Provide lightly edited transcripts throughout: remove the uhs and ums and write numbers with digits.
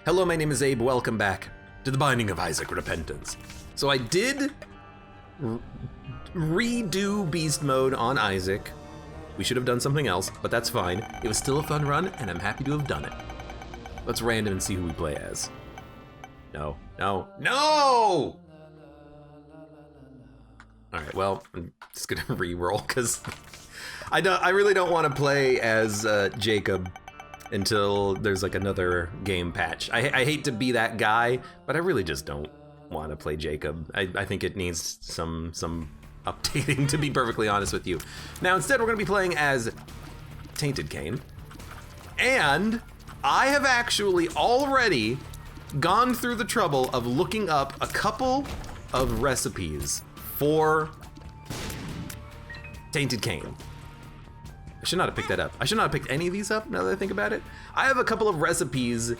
Hello, my name is Abe. Welcome back to the Binding of Isaac Repentance. So I did redo beast mode on Isaac. We should have done something else, but that's fine. It was still a fun run, and I'm happy to have done it. Let's random and see who we play as. No, no, no! All right, well, I'm just gonna re-roll because I really don't want to play as Jacob until there's like another game patch. I hate to be that guy, but I really just don't want to play Jacob. I think it needs some updating, to be perfectly honest with you. Now instead we're gonna be playing as Tainted Cain, and I have actually already gone through the trouble of looking up a couple of recipes for Tainted Cain. I should not have picked that up. I should not have picked any of these up now that I think about it. I have a couple of recipes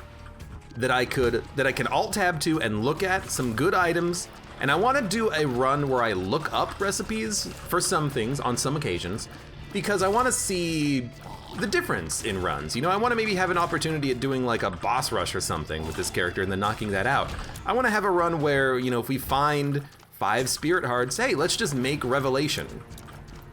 that I can alt tab to and look at, some good items, and I want to do a run where I look up recipes for some things on some occasions because I want to see the difference in runs. You know, I want to maybe have an opportunity at doing like a boss rush or something with this character and then knocking that out. I want to have a run where, you know, if we find 5 spirit hearts, hey, let's just make Revelation.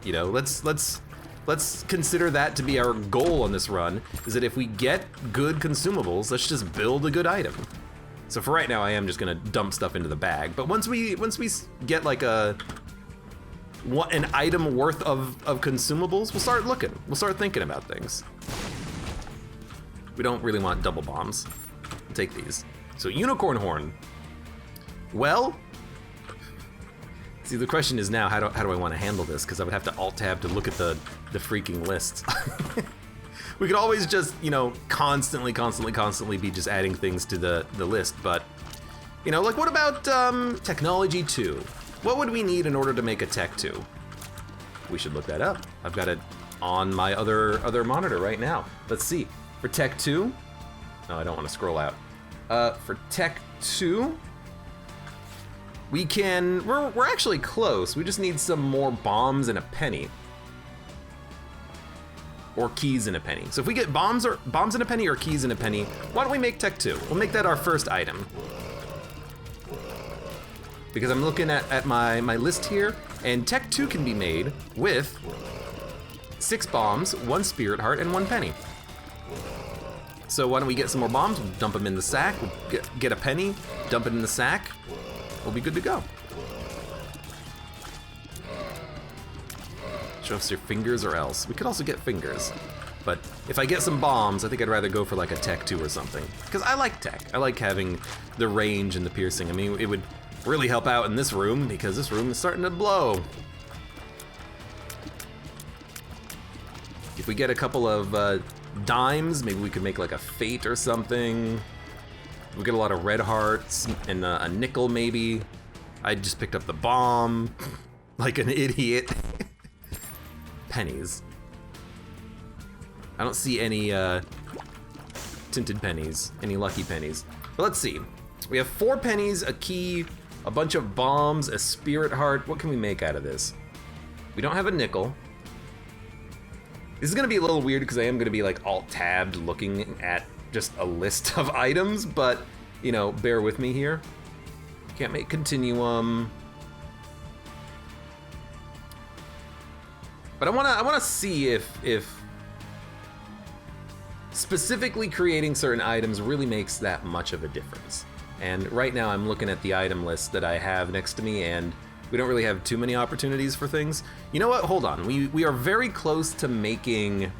You know, let's consider that to be our goal on this run, is that if we get good consumables, let's just build a good item. So for right now, I am just gonna dump stuff into the bag, but once we get like an item worth of consumables, we'll start looking, we'll start thinking about things. We don't really want double bombs. We'll take these. So unicorn horn. Well, see, the question is now, how do I want to handle this? Because I would have to alt tab to look at the freaking lists. We could always just, you know, constantly be just adding things to the list, but, you know, like what about technology 2? What would we need in order to make a tech 2? We should look that up. I've got it on my other monitor right now. Let's see. For tech 2, no, I don't want to scroll out. For tech 2, we're actually close. We just need some more bombs and a penny. Or keys and a penny. So if we get bombs and a penny or keys and a penny, why don't we make tech 2? We'll make that our first item. Because I'm looking at my list here, and tech 2 can be made with 6 bombs, 1 spirit heart, and 1 penny. So why don't we get some more bombs, we'll dump them in the sack, we'll get a penny, dump it in the sack, we'll be good to go. Show us your fingers or else. We could also get fingers. But if I get some bombs, I think I'd rather go for like a tech 2 or something. Because I like tech. I like having the range and the piercing. I mean, it would really help out in this room because this room is starting to blow. If we get a couple of dimes, maybe we could make like a fate or something. We get a lot of red hearts and a nickel maybe. I just picked up the bomb like an idiot. Pennies. I don't see any tinted pennies, any lucky pennies. But let's see. We have 4 pennies, a key, a bunch of bombs, a spirit heart. What can we make out of this? We don't have a nickel. This is gonna be a little weird because I am gonna be like alt-tabbed looking at just a list of items, but you know, bear with me here. Can't make continuum. But I wanna see if specifically creating certain items really makes that much of a difference. And right now I'm looking at the item list that I have next to me, and we don't really have too many opportunities for things. You know what, hold on, we are very close to making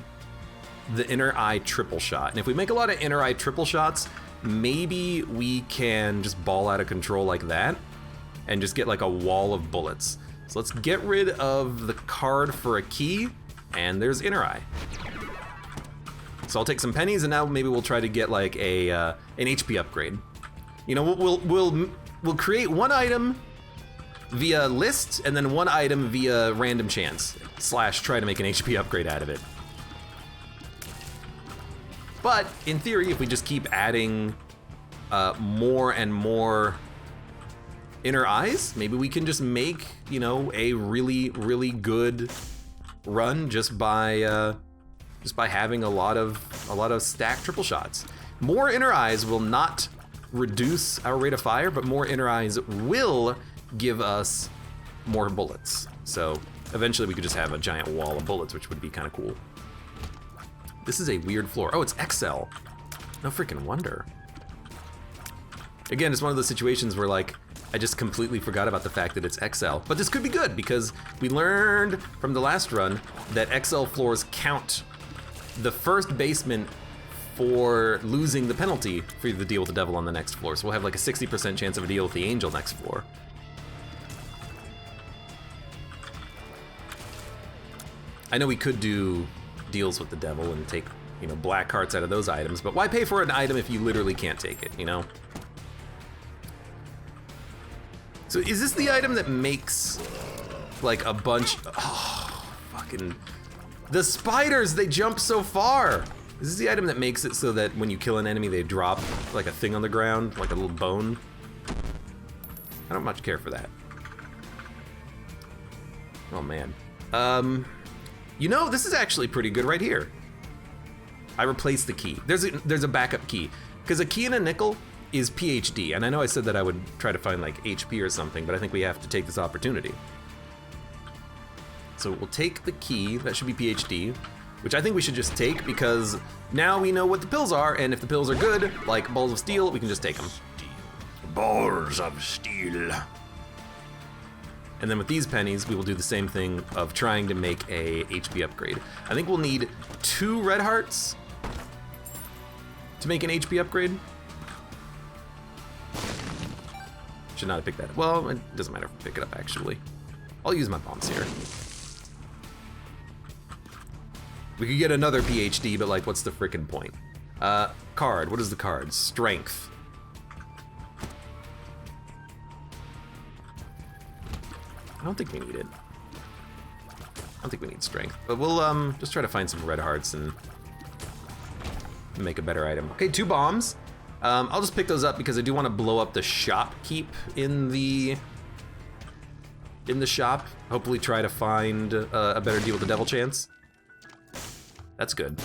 the inner eye triple shot. And if we make a lot of inner eye triple shots, maybe we can just ball out of control like that and just get like a wall of bullets. So let's get rid of the card for a key, and there's inner eye. So I'll take some pennies, and now maybe we'll try to get like an HP upgrade. You know, we'll create 1 item via list, and then 1 item via random chance / try to make an HP upgrade out of it. But in theory, if we just keep adding more and more inner eyes, maybe we can just make, you know, a really good run just by having a lot of stacked triple shots. More inner eyes will not reduce our rate of fire, but more inner eyes will give us more bullets. So eventually we could just have a giant wall of bullets, which would be kind of cool. This is a weird floor. Oh, it's XL. No freaking wonder. Again, it's one of those situations where like, I just completely forgot about the fact that it's XL. But this could be good because we learned from the last run that XL floors count the first basement for losing the penalty for the deal with the devil on the next floor. So we'll have like a 60% chance of a deal with the angel next floor. I know we could do deals with the devil and take, you know, black hearts out of those items, but why pay for an item if you literally can't take it, you know? So is this the item that makes like a bunch, oh, fucking, the spiders, they jump so far. Is this the item that makes it so that when you kill an enemy, they drop like a thing on the ground, like a little bone? I don't much care for that. Oh man. You know, this is actually pretty good right here. I replaced the key. There's a backup key. Because a key and a nickel is PhD, and I know I said that I would try to find like HP or something, but I think we have to take this opportunity. So we'll take the key, that should be PhD, which I think we should just take because now we know what the pills are, and if the pills are good, like balls of steel, we can just take them. Balls of steel. And then with these pennies, we will do the same thing of trying to make a HP upgrade. I think we'll need 2 red hearts to make an HP upgrade. Should not have picked that up. Well, it doesn't matter if I pick it up, actually. I'll use my bombs here. We could get another PhD, but like, what's the frickin' point? Card, what is the card? Strength. I don't think we need it. I don't think we need strength, but we'll just try to find some red hearts and make a better item. Okay, 2 bombs. I'll just pick those up because I do want to blow up the shop keep in the shop. Hopefully try to find a better deal with the devil chance. That's good.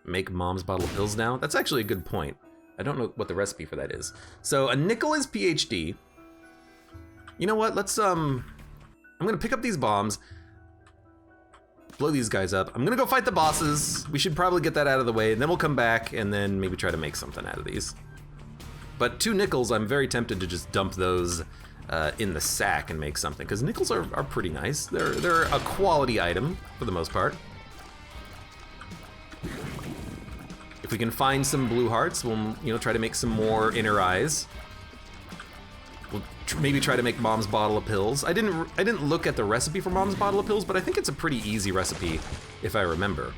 Make mom's bottle of pills now? That's actually a good point. I don't know what the recipe for that is. So a nickel is PhD. You know what, let's, I'm gonna pick up these bombs, blow these guys up. I'm gonna go fight the bosses. We should probably get that out of the way, and then we'll come back and then maybe try to make something out of these. But 2 nickels, I'm very tempted to just dump those in the sack and make something, because nickels are pretty nice. They're a quality item for the most part. If we can find some blue hearts, we'll try to make some more inner eyes. We'll maybe try to make mom's bottle of pills. I didn't look at the recipe for mom's bottle of pills, but I think it's a pretty easy recipe if I remember.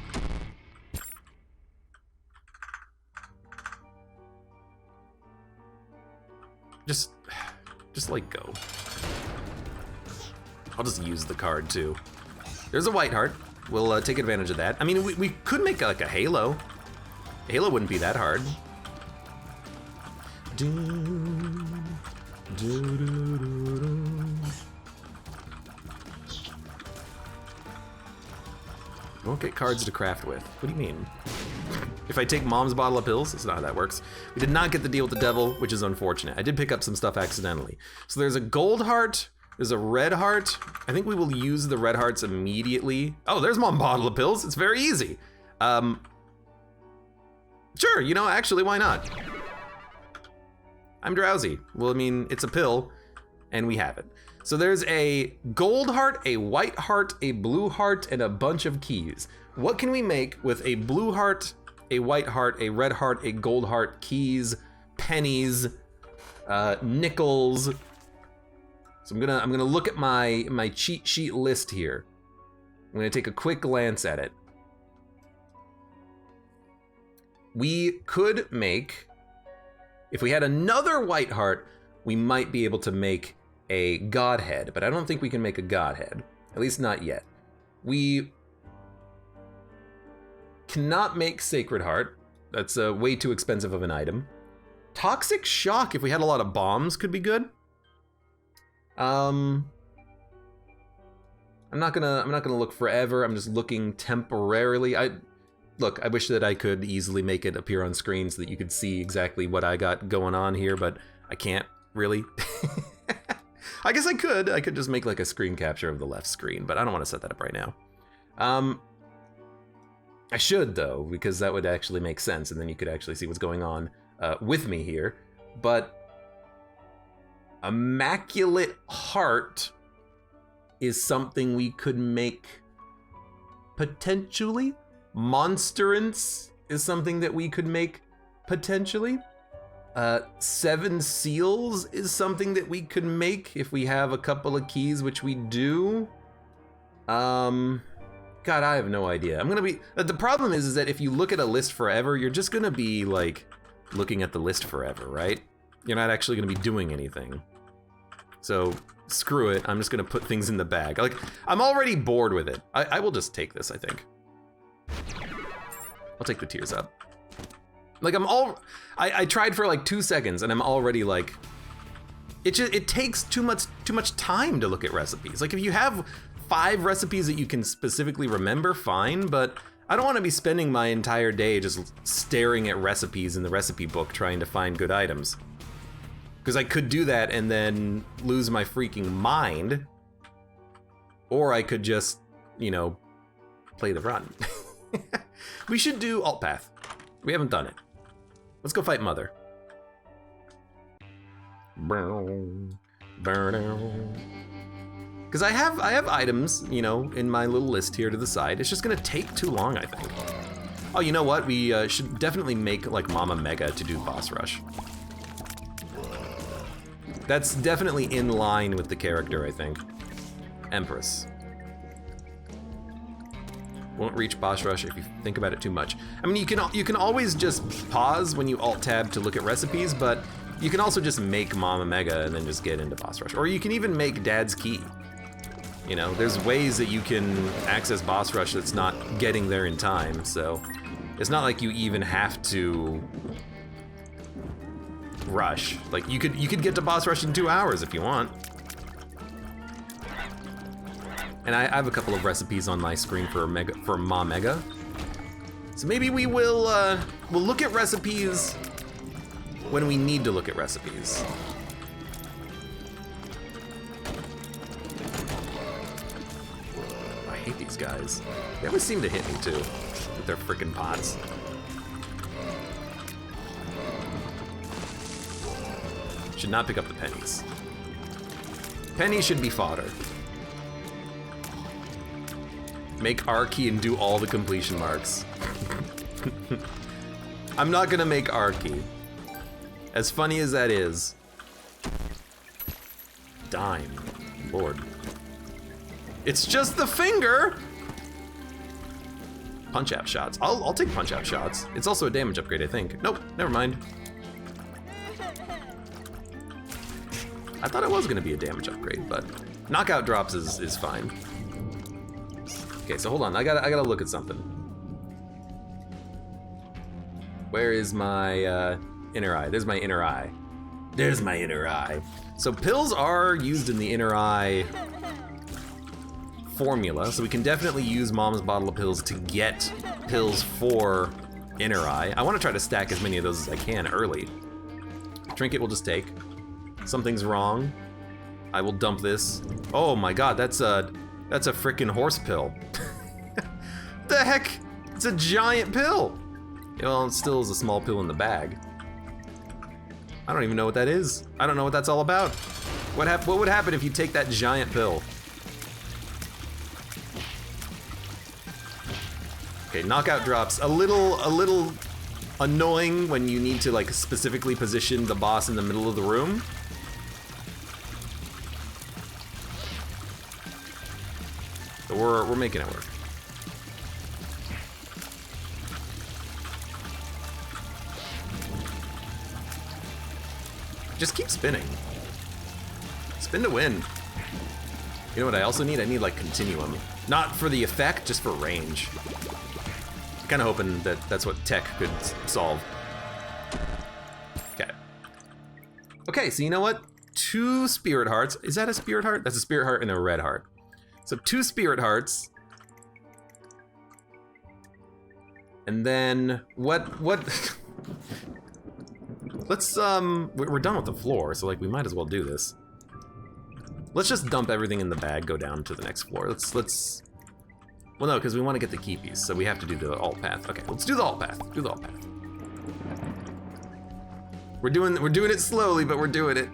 Just like go. I'll just use the card too. There's a white heart. We'll take advantage of that. I mean, we could make like a halo. A halo wouldn't be that hard. Won't get cards to craft with. What do you mean? If I take mom's bottle of pills, that's not how that works. We did not get the deal with the devil, which is unfortunate. I did pick up some stuff accidentally. So there's a gold heart, there's a red heart. I think we will use the red hearts immediately. Oh, there's mom's bottle of pills. It's very easy. Sure, actually, why not? I'm drowsy. Well, I mean, it's a pill, and we have it. So there's a gold heart, a white heart, a blue heart, and a bunch of keys. What can we make with a blue heart, a white heart, a red heart, a gold heart, keys, pennies, nickels? So I'm gonna look at my cheat sheet list here. I'm gonna take a quick glance at it. We could make, if we had another white heart, we might be able to make a godhead, but I don't think we can make a godhead, at least not yet. We cannot make Sacred Heart. That's way too expensive of an item. Toxic Shock, if we had a lot of bombs, could be good. I I'm not gonna look forever. I'm just looking temporarily. Look, I wish that I could easily make it appear on screen so that you could see exactly what I got going on here, but I can't really. I guess I could. I could just make like a screen capture of the left screen, but I don't want to set that up right now. I should though, because that would actually make sense, and then you could actually see what's going on with me here. But Immaculate Heart is something we could make potentially. Monsterance is something that we could make potentially. 7 Seals is something that we could make if we have a couple of keys, which we do. God, I have no idea. I'm gonna be, the problem is that if you look at a list forever, you're just gonna be like looking at the list forever, right? You're not actually gonna be doing anything. So screw it, I'm just gonna put things in the bag. Like, I'm already bored with it. I will just take this, I think. I'll take the tears up. Like, I tried for like 2 seconds and I'm already like, it takes too much time to look at recipes. Like, if you have 5 recipes that you can specifically remember, fine, but I don't want to be spending my entire day just staring at recipes in the recipe book trying to find good items. Because I could do that and then lose my freaking mind, or I could just, you know, play the run. We should do alt path. We haven't done it. Let's go fight Mother. Because I have items, you know, in my little list here to the side. It's just gonna take too long, I think. Oh, you know what? We should definitely make like Mama Mega to do boss rush. That's definitely in line with the character, I think. Empress. Won't reach boss rush if you think about it too much. I mean, you can always just pause when you alt tab to look at recipes, but you can also just make Mama Mega and then just get into boss rush. Or you can even make Dad's Key. You know, there's ways that you can access boss rush that's not getting there in time, so it's not like you even have to rush. Like, you could get to boss rush in 2 hours if you want. And I have a couple of recipes on my screen for Ma Mega. So maybe we will we'll look at recipes when we need to look at recipes. I hate these guys. They always seem to hit me too, with their frickin' pots. Should not pick up the pennies. Pennies should be fodder. Make R key and do all the completion marks. I'm not gonna make R key. As funny as that is. Dime. Lord. It's just the finger! Punch-out shots. I'll take punch-out shots. It's also a damage upgrade, I think. Nope, never mind. I thought it was gonna be a damage upgrade, but knockout drops is fine. Okay, so hold on, I gotta look at something. Where is my inner eye? There's my inner eye. There's my inner eye. So pills are used in the inner eye formula, so we can definitely use Mom's bottle of pills to get pills for inner eye. I want to try to stack as many of those as I can early. Trinket will just take. Something's wrong. I will dump this. Oh my god, that's a frickin' horse pill. The heck? It's a giant pill. Well, it still is a small pill in the bag. I don't even know what that is. I don't know what that's all about. What would happen if you take that giant pill? Okay, knockout drops. A little annoying when you need to like specifically position the boss in the middle of the room. But we're making it work. Just keep spinning. Spin to win. You know what I also need? I need like continuum. Not for the effect, just for range. Kind of hoping that that's what tech could solve. Okay. Okay, so you know what? 2 spirit hearts. Is that a spirit heart? That's a spirit heart and a red heart. So 2 spirit hearts. And then what let's we're done with the floor, so like we might as well do this. Let's just dump everything in the bag, go down to the next floor. Let's well no, because we want to get the key piece, so we have to do the alt path. Okay, let's do the alt path. Do the alt path. We're doing it slowly, but we're doing it.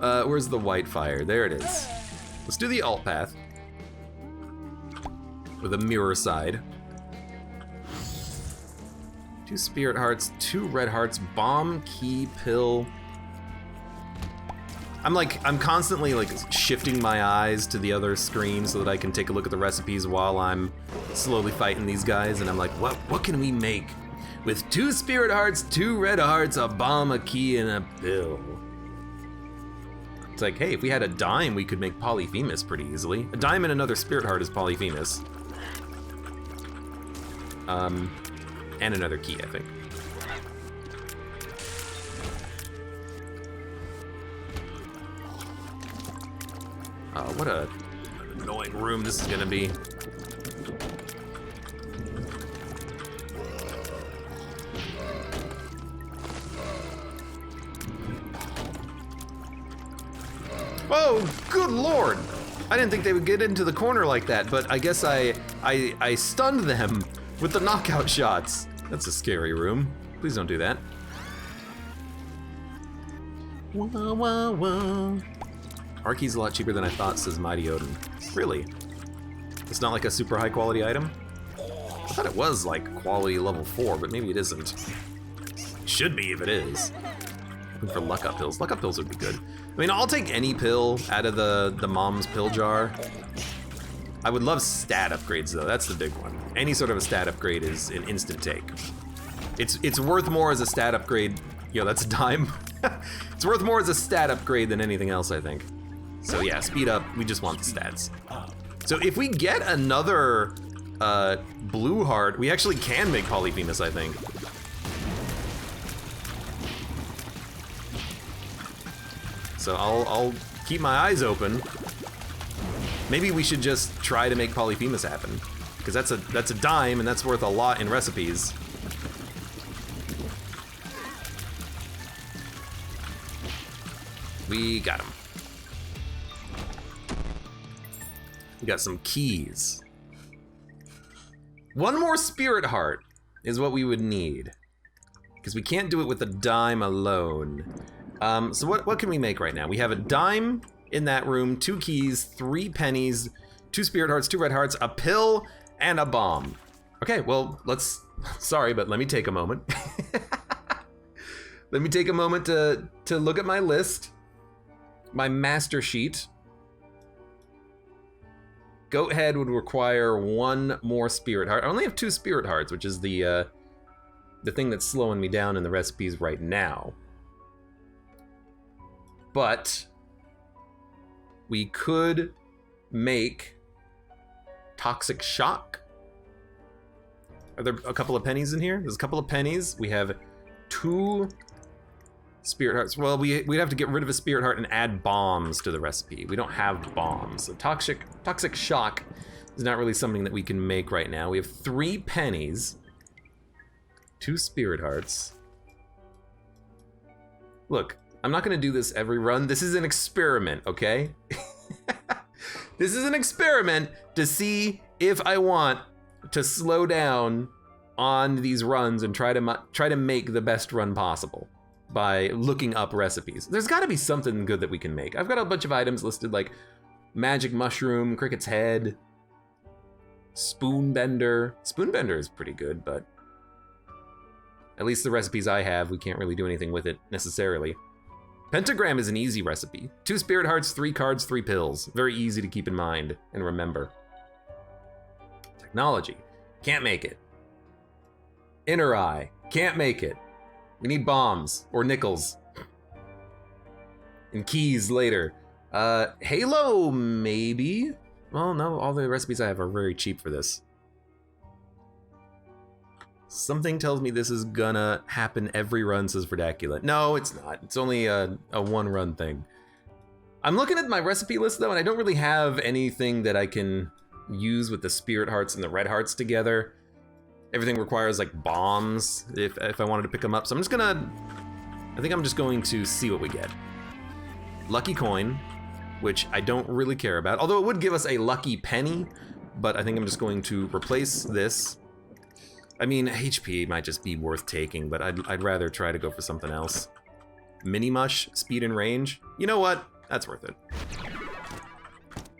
Where's the white fire? There it is. Let's do the alt path with a mirror side. 2 spirit hearts, 2 red hearts, bomb, key, pill. I'm constantly like shifting my eyes to the other screen so that I can take a look at the recipes while I'm slowly fighting these guys, and I'm like, what can we make with 2 spirit hearts, 2 red hearts, a bomb, a key, and a pill? It's like, hey, if we had a dime, we could make Polyphemus pretty easily. A dime and another spirit heart is Polyphemus. And another key, I think. What a annoying room this is gonna be. Oh, good lord! I didn't think they would get into the corner like that, but I guess I stunned them with the knockout shots. That's a scary room. Please don't do that. Whoa, whoa, whoa. Our key's a lot cheaper than I thought, says Mighty Odin. Really? It's not like a super high quality item? I thought it was like quality level 4, but maybe it isn't. It should be if it is. Looking for luck up pills. Luck up pills would be good. I mean, I'll take any pill out of the mom's pill jar. I would love stat upgrades though, that's the big one. Any sort of a stat upgrade is an instant take. It's worth more as a stat upgrade. Yo, that's a dime. It's worth more as a stat upgrade than anything else, I think. So yeah, speed up, we just want the stats. So if we get another blue heart, we actually can make Polyphemus, I think. So I'll keep my eyes open. Maybe we should just try to make Polyphemus happen, because that's a dime and that's worth a lot in recipes. We got him. We got some keys. One more spirit heart is what we would need, because we can't do it with a dime alone. So what can we make right now? We have a dime in that room, 2 keys, 3 pennies, 2 spirit hearts, 2 red hearts, a pill, and a bomb. Okay, well, sorry, but let me take a moment. Let me take a moment to look at my list, my master sheet. Goathead would require 1 more spirit heart. I only have 2 spirit hearts, which is the thing that's slowing me down in the recipes right now. But we could make Toxic Shock. Are there a couple of pennies in here? There's a couple of pennies. We have 2 spirit hearts. Well, we'd have to get rid of a spirit heart and add bombs to the recipe. We don't have bombs. So Toxic Shock is not really something that we can make right now. We have 3 pennies, 2 spirit hearts. Look, I'm not gonna do this every run. This is an experiment, okay? This is an experiment to see if I want to slow down on these runs and try to make the best run possible by looking up recipes. There's gotta be something good that we can make. I've got a bunch of items listed like magic mushroom, cricket's head, spoon bender. Spoon bender is pretty good, but at least the recipes I have, we can't really do anything with it necessarily. Pentagram is an easy recipe. 2 spirit hearts, 3 cards, 3 pills. Very easy to keep in mind and remember. Technology, can't make it. Inner eye, can't make it. We need bombs or nickels. And keys later. Halo, maybe? Well, no, all the recipes I have are very cheap for this. Something tells me this is gonna happen every run, says Verdacula. No, it's not. It's only a 1 run thing. I'm looking at my recipe list though, and I don't really have anything that I can use with the spirit hearts and the red hearts together. Everything requires like bombs if I wanted to pick them up. So I think I'm just going to see what we get. Lucky coin, which I don't really care about. Although it would give us a lucky penny, but I think I'm just going to replace this. I mean, HP might just be worth taking, but I'd rather try to go for something else. Mini mush, speed and range. You know what? That's worth it.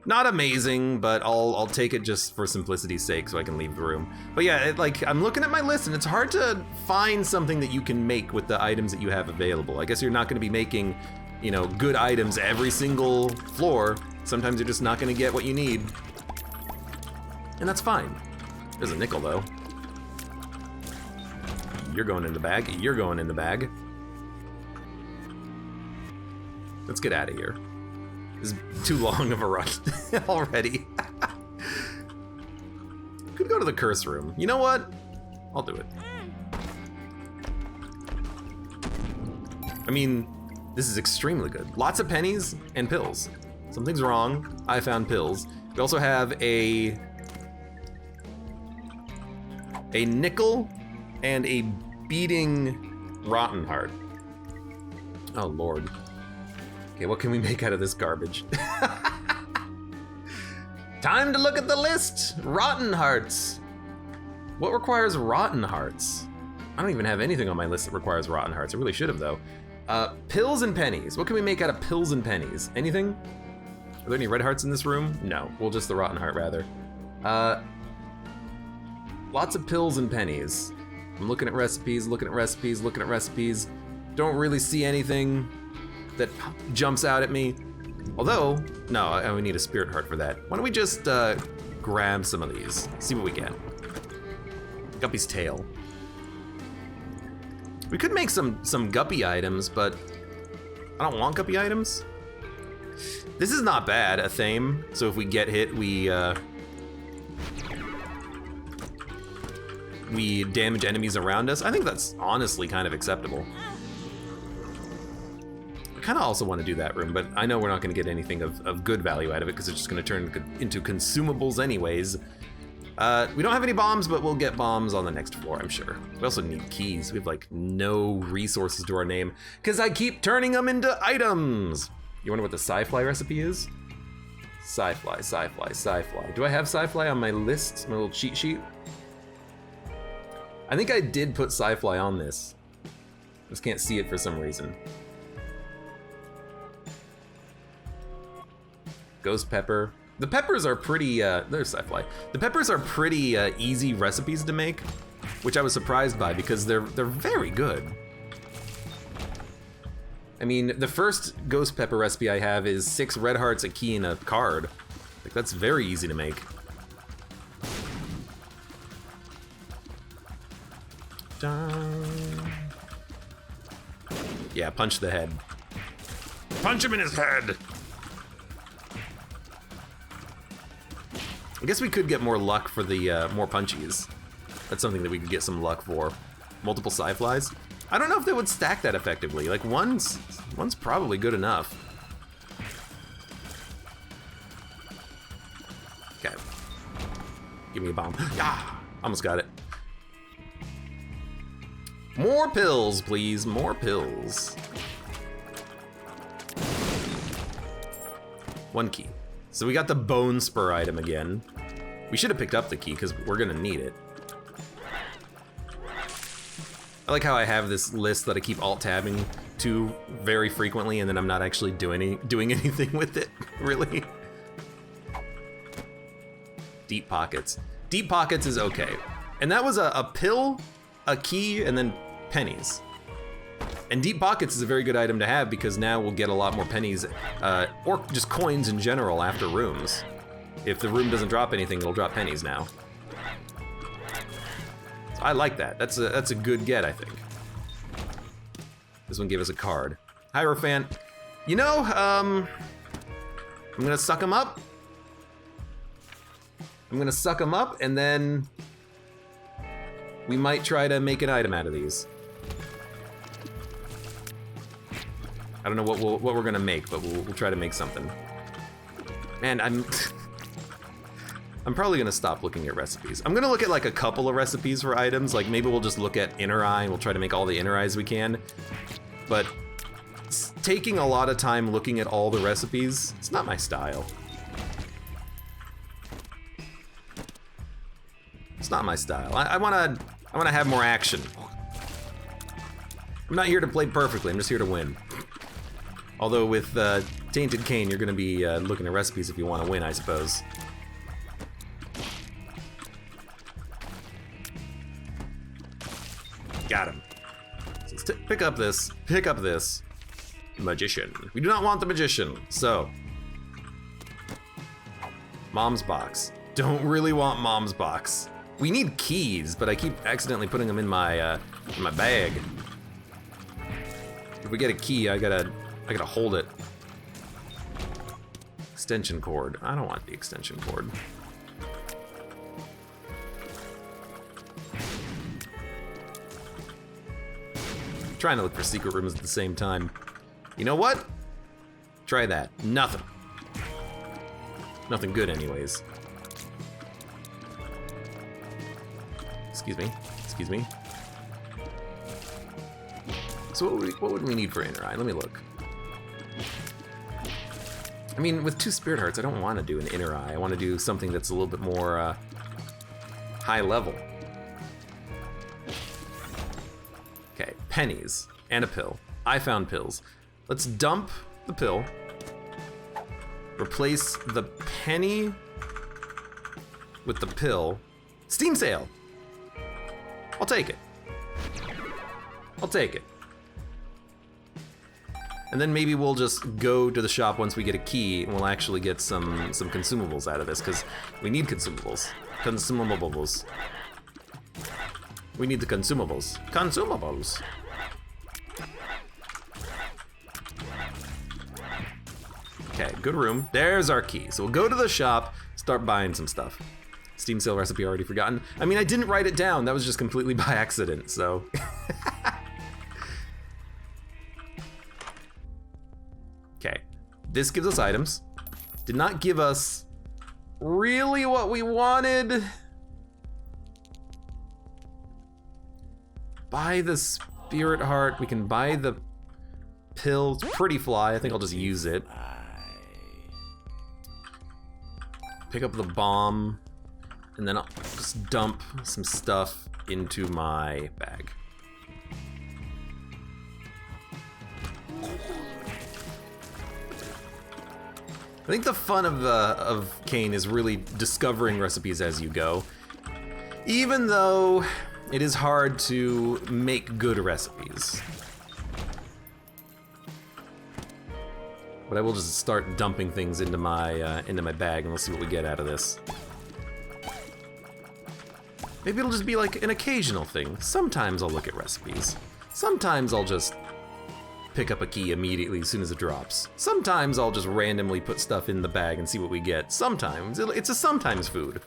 Not amazing, but I'll take it just for simplicity's sake so I can leave the room. But yeah, I'm looking at my list and it's hard to find something that you can make with the items that you have available. I guess you're not gonna be making, you know, good items every single floor. Sometimes you're just not gonna get what you need. And that's fine. There's a nickel though. You're going in the bag, you're going in the bag. Let's get out of here. This is too long of a run already. Could go to the curse room. You know what? I'll do it. I mean, this is extremely good. Lots of pennies and pills. Something's wrong. I found pills. We also have a nickel and a beating rotten heart. Oh Lord. Okay, what can we make out of this garbage? Time to look at the list. Rotten hearts. What requires rotten hearts? I don't even have anything on my list that requires rotten hearts. I really should have though. Pills and pennies. What can we make out of pills and pennies? Anything? Are there any red hearts in this room? No, well, just the rotten heart rather. Lots of pills and pennies. I'm looking at recipes, looking at recipes, looking at recipes. Don't really see anything that jumps out at me. Although, no, we need a spirit heart for that. Why don't we just grab some of these, see what we get. Guppy's tail. We could make some guppy items, but I don't want guppy items. This is not bad, a theme. So if we get hit, we damage enemies around us. I think that's honestly kind of acceptable. I kind of also want to do that room, but I know we're not going to get anything of good value out of it because it's just going to turn into consumables anyways. We don't have any bombs, but we'll get bombs on the next floor, I'm sure. We also need keys. We have like no resources to our name because I keep turning them into items. You wonder what the sci-fly recipe is? Sci-fly, sci-fly, sci-fly. Do I have sci-fly on my list, my little cheat sheet? I think I did put sci-fly on this. I just can't see it for some reason. Ghost pepper. The peppers are pretty, there's sci-fly. The peppers are pretty easy recipes to make, which I was surprised by because they're very good. I mean, the first ghost pepper recipe I have is 6 red hearts, a key, and a card. Like, that's very easy to make. Dun. Yeah, punch the head. Punch him in his head! I guess we could get more luck for the more punchies. That's something that we could get some luck for. Multiple sci-flies. I don't know if they would stack that effectively. Like one's probably good enough. Okay. Give me a bomb. Yeah, almost got it. More pills, please. More pills. 1 key. So we got the bone spur item again. We should have picked up the key because we're gonna need it. I like how I have this list that I keep alt-tabbing to very frequently and then I'm not actually doing anything with it, really. Deep pockets. Deep pockets is okay. And that was a pill, a key, and then pennies. And deep pockets is a very good item to have because now we'll get a lot more pennies, or just coins in general after rooms. If the room doesn't drop anything, it'll drop pennies now. So I like that. That's a good get, I think. This one gave us a card. Hierophant. You know, I'm gonna suck him up. I'm gonna suck him up, and then we might try to make an item out of these. I don't know what we're gonna make, but we'll try to make something. Man, I'm probably gonna stop looking at recipes. I'm gonna look at like a couple of recipes for items. Like maybe we'll just look at inner eye and we'll try to make all the inner eyes we can. But taking a lot of time looking at all the recipes, it's not my style. It's not my style. I wanna have more action. I'm not here to play perfectly, I'm just here to win. Although with Tainted Cane, you're gonna be looking at recipes if you want to win, I suppose. Got him. So let's pick up this. Magician. We do not want the magician, so. Mom's box. Don't really want Mom's box. We need keys, but I keep accidentally putting them in my bag. If we get a key, I gotta hold it. Extension cord. I don't want the extension cord. I'm trying to look for secret rooms at the same time. You know what? Try that. Nothing. Nothing good anyways. Excuse me. Excuse me. So what would we need for inner eye? Let me look. I mean, with 2 spirit hearts, I don't want to do an inner eye. I want to do something that's a little bit more high level. Okay, pennies and a pill. I found pills. Let's dump the pill. Replace the penny with the pill. Steam sale. I'll take it. I'll take it. And then maybe we'll just go to the shop once we get a key and we'll actually get some consumables out of this, because we need consumables. Consumables. We need the consumables. Consumables. Okay, good room. There's our key. So we'll go to the shop, start buying some stuff. Steam sale recipe already forgotten. I mean, I didn't write it down. That was just completely by accident, so. Okay, this gives us items. Did not give us really what we wanted. Buy the spirit heart. We can buy the pills. Pretty fly. I think I'll just use it. Pick up the bomb, and then I'll just dump some stuff into my bag. I think the fun of Cane is really discovering recipes as you go. Even though it is hard to make good recipes. But I will just start dumping things into my bag and we'll see what we get out of this. Maybe it'll just be like an occasional thing. Sometimes I'll look at recipes. Sometimes I'll just pick up a key immediately as soon as it drops. Sometimes I'll just randomly put stuff in the bag and see what we get. Sometimes. It's a sometimes food.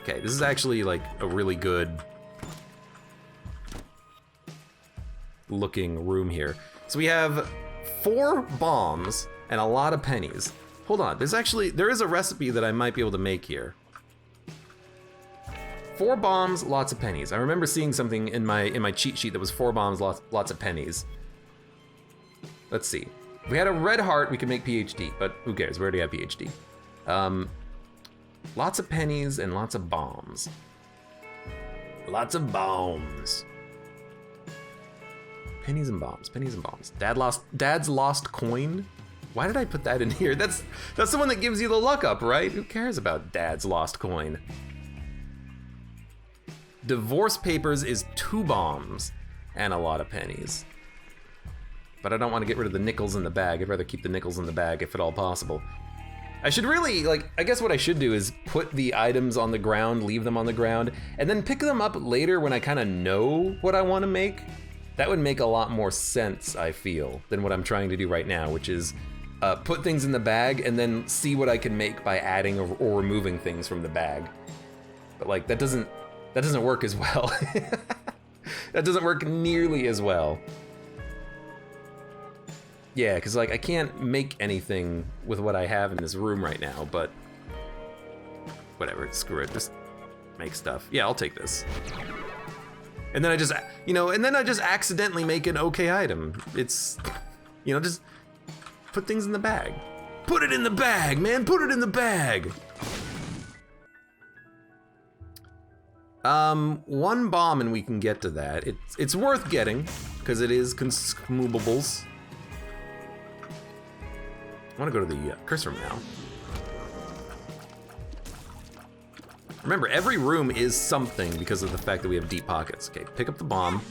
Okay, this is actually like a really good looking room here. So we have 4 bombs and a lot of pennies. Hold on, there is a recipe that I might be able to make here. 4 bombs, lots of pennies. I remember seeing something in my cheat sheet that was 4 bombs, lots of pennies. Let's see. If we had a red heart, we could make PhD, but who cares? We already have PhD. Lots of pennies and lots of bombs. Lots of bombs. Pennies and bombs, pennies and bombs. Dad's lost coin? Why did I put that in here? That's the one that gives you the luck up, right? Who cares about Dad's lost coin? Divorce papers is 2 bombs and a lot of pennies. But I don't want to get rid of the nickels in the bag. I'd rather keep the nickels in the bag if at all possible. I should really, I guess what I should do is put the items on the ground, leave them on the ground, and then pick them up later when I kind of know what I want to make. That would make a lot more sense, I feel, than what I'm trying to do right now, which is put things in the bag and then see what I can make by adding or removing things from the bag. But that doesn't work as well. That doesn't work nearly as well. Yeah, because like I can't make anything with what I have in this room right now, but whatever, screw it, just make stuff. Yeah, I'll take this. And then I just, accidentally make an okay item. It's, just put things in the bag. Put it in the bag, man, put it in the bag. One bomb and we can get to that. It's worth getting, because it is consumables. I want to go to the curse room now. Remember, every room is something because of the fact that we have deep pockets. Okay, pick up the bomb,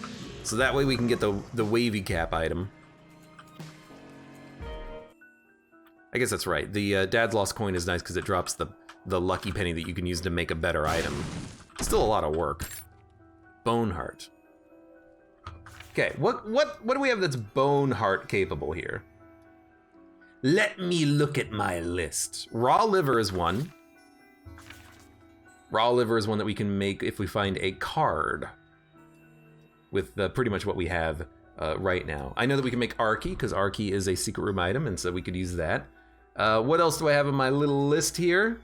so that way we can get the wavy cap item. I guess that's right. The Dad's Lost Coin is nice because it drops the lucky penny that you can use to make a better item. Still a lot of work. Bone Heart. Okay, what do we have that's Bone Heart capable here? Let me look at my list. Raw liver is one. Raw liver is one that we can make if we find a card with pretty much what we have right now. I know that we can make Arky, because Arky is a secret room item, and so we could use that. What else do I have on my little list here?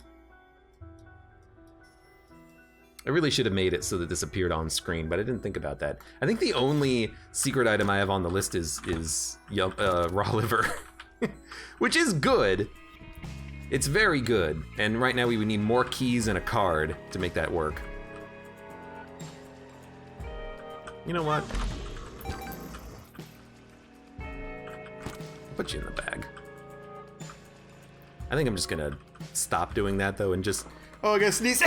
I really should have made it so that this appeared on screen, but I didn't think about that. I think the only secret item I have on the list is raw liver. Which is good. It's very good. And right now we would need more keys and a card to make that work. You know what? I'll put you in the bag. I think I'm just gonna stop doing that though and just... Oh, I gotta sneeze.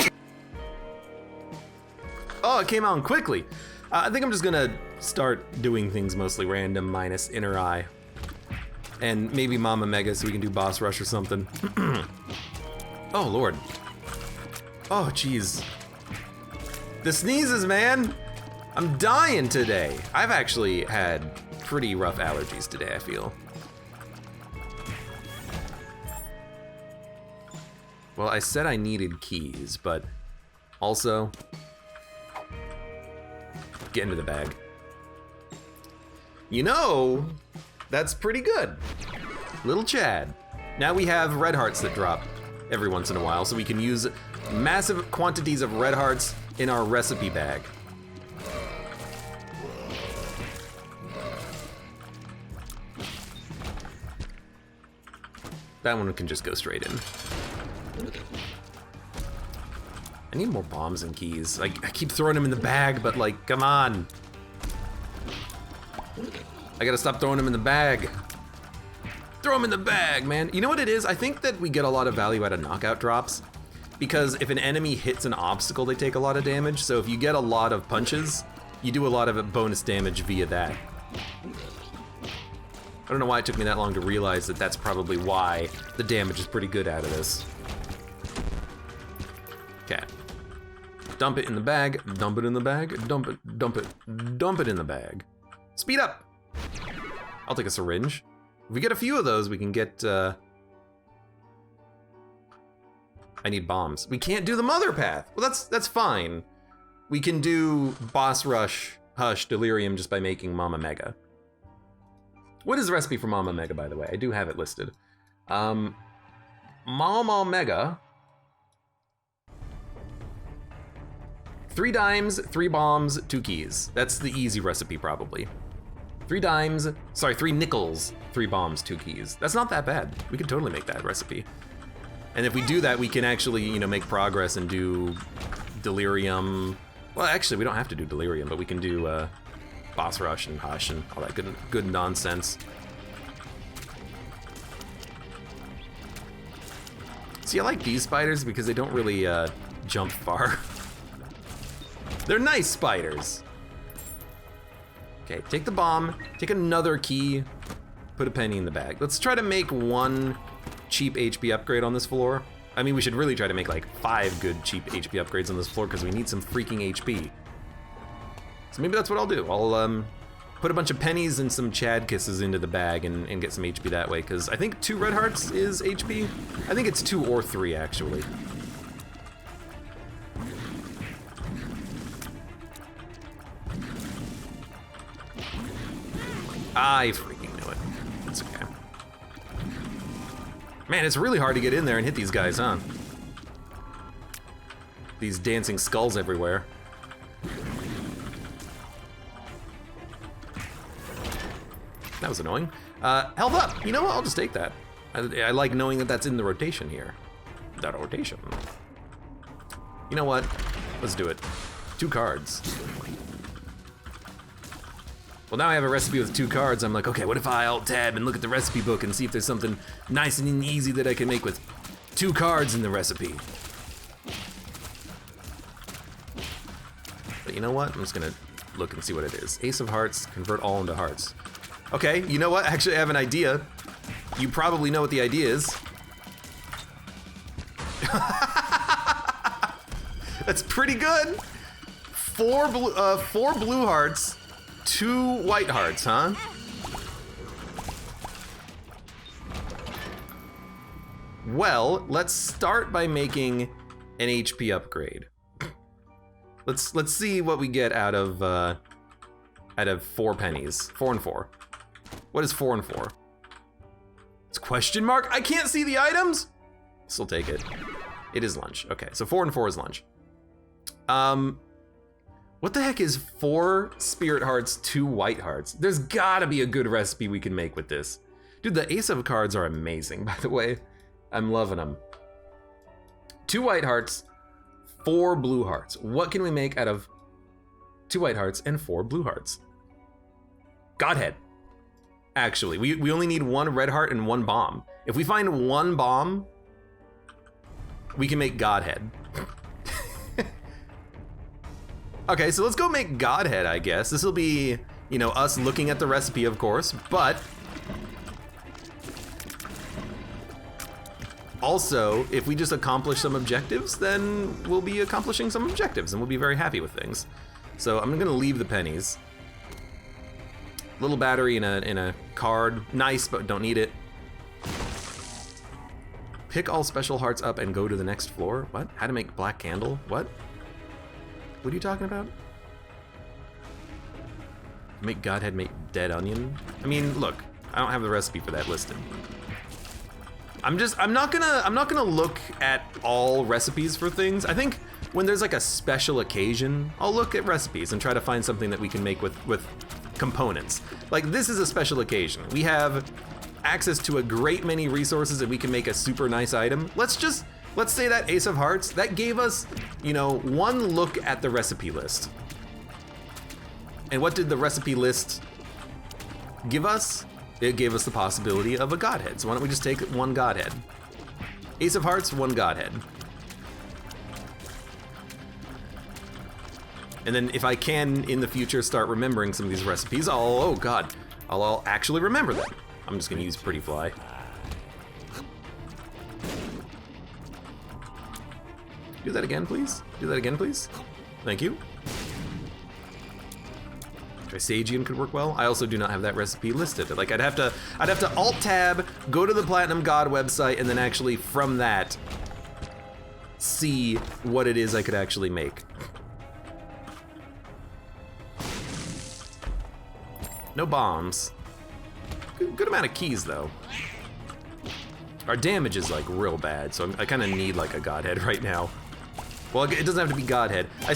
Oh, it came out quickly. I think I'm just gonna start doing things mostly random minus inner eye. And maybe Mama Mega so we can do boss rush or something. Oh, Lord. Oh, jeez. The sneezes, man. I'm dying today. I've actually had pretty rough allergies today, I feel. Well, I said I needed keys, but also, get into the bag. You know, that's pretty good. Little Chad. Now we have red hearts that drop every once in a while, so we can use massive quantities of red hearts in our recipe bag. That one can just go straight in. I need more bombs and keys. I keep throwing them in the bag, but like, come on. I gotta stop throwing them in the bag. Throw them in the bag, man. You know what it is? I think that we get a lot of value out of knockout drops, because if an enemy hits an obstacle, they take a lot of damage. So if you get a lot of punches, you do a lot of bonus damage via that. I don't know why it took me that long to realize that that's probably why the damage is pretty good out of this. Okay. Dump it in the bag, dump it in the bag, dump it, dump it, dump it in the bag. Speed up! I'll take a syringe. If we get a few of those, we can get, I need bombs. We can't do the mother path. Well, that's fine. We can do boss rush, hush, delirium just by making Mama Mega. What is the recipe for Mama Mega, by the way? I do have it listed. Mama Mega. 3 dimes, 3 bombs, 2 keys. That's the easy recipe, probably. 3 dimes, sorry, 3 nickels, 3 bombs, 2 keys. That's not that bad. We can totally make that recipe. And if we do that, we can actually, you know, make progress and do delirium. Well, actually, we don't have to do delirium, but we can do boss rush and hush and all that good nonsense. See, I like these spiders because they don't really jump far. They're nice spiders. Okay, take the bomb, take another key, put a penny in the bag. Let's try to make 1 cheap HP upgrade on this floor. I mean, we should really try to make like 5 good cheap HP upgrades on this floor because we need some freaking HP. So maybe that's what I'll do. I'll put a bunch of pennies and some Chad kisses into the bag and get some HP that way, because I think 2 red hearts is HP. I think it's 2 or 3 actually. I freaking knew it. It's okay. Man, it's really hard to get in there and hit these guys, huh? These dancing skulls everywhere. That was annoying. Health up! You know what? I'll just take that. I like knowing that that's in the rotation here. The rotation. You know what? Let's do it. 2 cards. Well, now I have a recipe with 2 cards. I'm like, okay, what if I alt-tab and look at the recipe book and see if there's something nice and easy that I can make with 2 cards in the recipe? But you know what? I'm just gonna look and see what it is. Ace of Hearts, convert all into hearts. Okay, you know what? Actually, I have an idea. You probably know what the idea is. That's pretty good. 4 blue hearts, 2 white hearts, huh? Well, let's start by making an HP upgrade. Let's see what we get out of 4 pennies. 4 and 4. What is 4 and 4? It's question mark? I can't see the items? Still take it. It is lunch. Okay, so 4 and 4 is lunch. What the heck is 4 spirit hearts, 2 white hearts? There's gotta be a good recipe we can make with this. Dude, the ace of cards are amazing, by the way. I'm loving them. 2 white hearts, 4 blue hearts. What can we make out of 2 white hearts and 4 blue hearts? Godhead. Actually, we only need 1 red heart and 1 bomb. If we find 1 bomb, we can make Godhead. Okay, so let's go make Godhead, I guess. This will be, you know, us looking at the recipe, of course, but also, if we just accomplish some objectives, then we'll be accomplishing some objectives and we'll be very happy with things. So I'm gonna leave the pennies. Little battery in a card. Nice, but don't need it. Pick all special hearts up and go to the next floor. What? How to make black candle? What? What are you talking about? Make Godhead, make dead onion? I mean, look, I don't have the recipe for that listed. I'm not gonna look at all recipes for things. I think when there's like a special occasion, I'll look at recipes and try to find something that we can make with components. Like, this is a special occasion. We have access to a great many resources and we can make a super nice item. Let's say that Ace of Hearts, that gave us, you know, 1 look at the recipe list. And what did the recipe list give us? It gave us the possibility of a Godhead. So why don't we just take 1 Godhead? Ace of Hearts, 1 Godhead. And then if I can, in the future, start remembering some of these recipes, I'll actually remember them. I'm just gonna use Pretty Fly. Do that again, please. Do that again, please. Thank you. Trisagian could work well. I also do not have that recipe listed. Like, I'd have to alt-tab, go to the Platinum God website, and then actually from that see what it is I could actually make. No bombs. Good amount of keys though. Our damage is like real bad, so I kind of need like a Godhead right now. Well, it doesn't have to be Godhead. I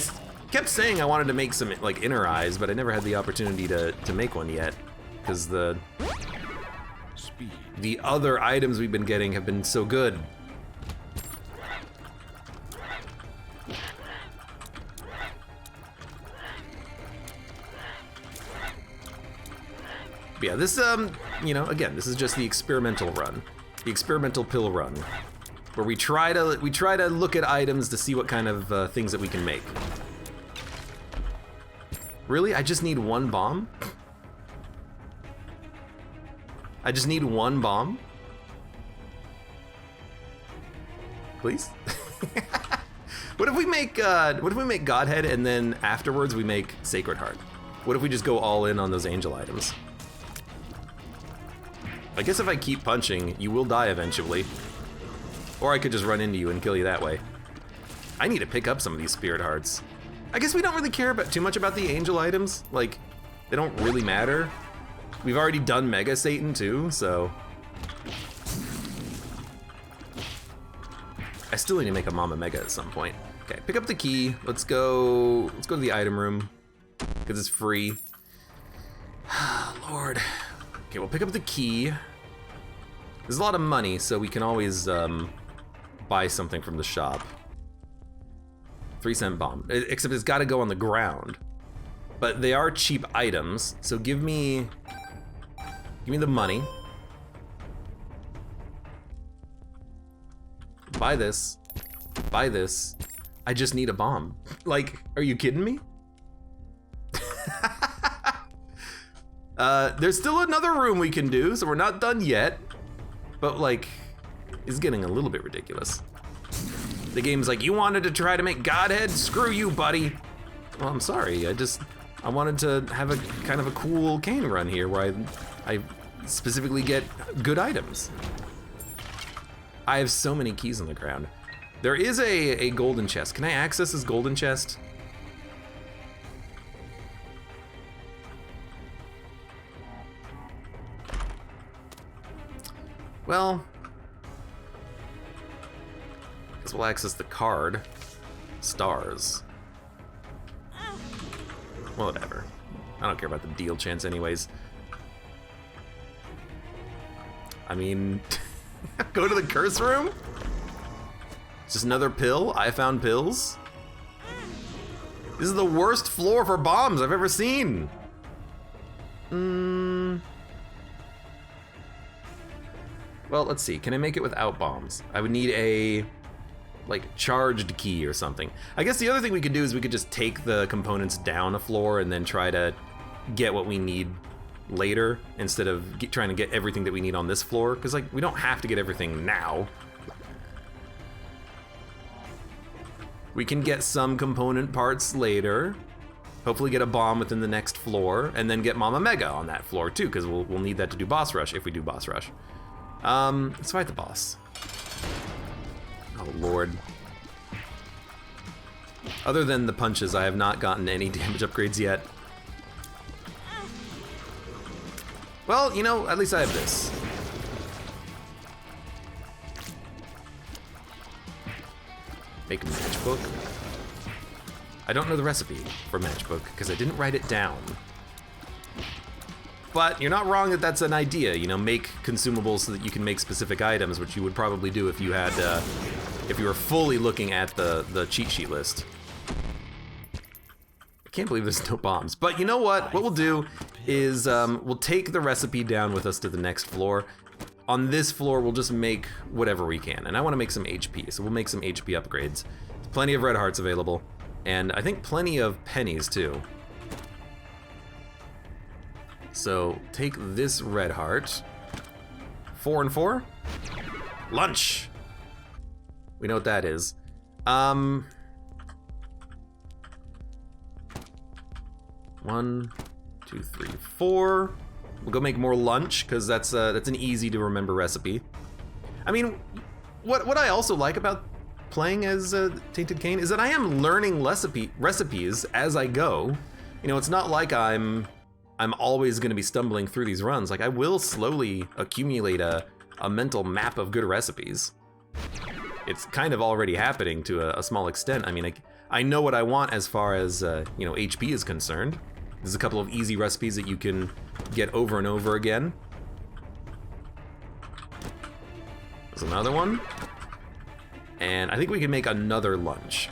kept saying I wanted to make some like inner eyes, but I never had the opportunity to make one yet, because the other items we've been getting have been so good. But yeah, this you know, again, this is just the experimental run, the experimental pill run, where we try to look at items to see what kind of things that we can make. Really? I just need 1 bomb? I just need 1 bomb? Please? What if we make Godhead and then afterwards we make Sacred Heart? What if we just go all in on those angel items? I guess if I keep punching, you will die eventually. Or I could just run into you and kill you that way. I need to pick up some of these spirit hearts. I guess we don't really care too much about the angel items. Like, they don't really matter. We've already done Mega Satan too, so. I still need to make a Mama Mega at some point. Okay, pick up the key. Let's go to the item room, because it's free. Lord. Okay, we'll pick up the key. There's a lot of money, so we can always buy something from the shop. 3-cent bomb, except it's gotta go on the ground. But they are cheap items, so give me the money. Buy this, buy this. I just need a bomb. Like, are you kidding me? There's still another room we can do, so we're not done yet. But like, it's getting a little bit ridiculous. The game's like, you wanted to try to make Godhead? Screw you, buddy. Well, I'm sorry, I wanted to have a kind of a cool cane run here where I specifically get good items. I have so many keys on the ground. There is a golden chest. Can I access this golden chest? Well, guess we'll access the card. Stars. Well, whatever. I don't care about the deal chance anyways. I mean, go to the curse room? It's just another pill? I found pills? This is the worst floor for bombs I've ever seen. Well, let's see. Can I make it without bombs? I would need a, like, charged key or something. I guess the other thing we could do is we could just take the components down a floor and then try to get what we need later instead of trying to get everything that we need on this floor. Because, like, we don't have to get everything now. We can get some component parts later. Hopefully get a bomb within the next floor, and then get Mama Mega on that floor too, because we'll need that to do boss rush if we do boss rush. Let's fight the boss. Oh Lord. Other than the punches, I have not gotten any damage upgrades yet. Well, you know, at least I have this. Make a matchbook. I don't know the recipe for matchbook because I didn't write it down. But you're not wrong that that's an idea, you know, make consumables so that you can make specific items, which you would probably do if you had, if you were fully looking at the cheat sheet list. I can't believe there's no bombs. But you know what? What we'll do is we'll take the recipe down with us to the next floor. On this floor, we'll just make whatever we can. And I want to make some HP, so we'll make some HP upgrades. There's plenty of red hearts available. And I think plenty of pennies too. So take this red heart. 4 and 4. Lunch. We know what that is. 1, 2, 3, 4. We'll go make more lunch because that's an easy to remember recipe. I mean, what I also like about playing as Tainted Cain is that I am learning recipes as I go. You know, it's not like I'm always going to be stumbling through these runs. Like, I will slowly accumulate a mental map of good recipes. It's kind of already happening to a small extent. I mean, I know what I want as far as you know, HP is concerned. There's a couple of easy recipes that you can get over and over again. There's another one. And I think we can make another lunch.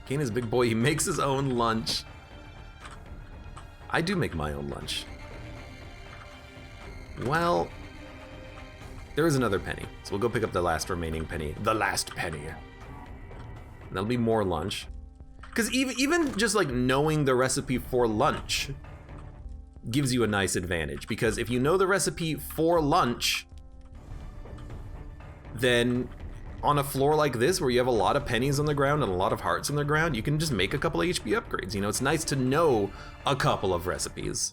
Cain is a big boy, he makes his own lunch. I do make my own lunch. Well, there is another penny. So we'll go pick up the last remaining penny. The last penny. That'll be more lunch. Because even just like knowing the recipe for lunch gives you a nice advantage. Because if you know the recipe for lunch, then on a floor like this where you have a lot of pennies on the ground and a lot of hearts on the ground, you can just make a couple of HP upgrades. You know, it's nice to know a couple of recipes.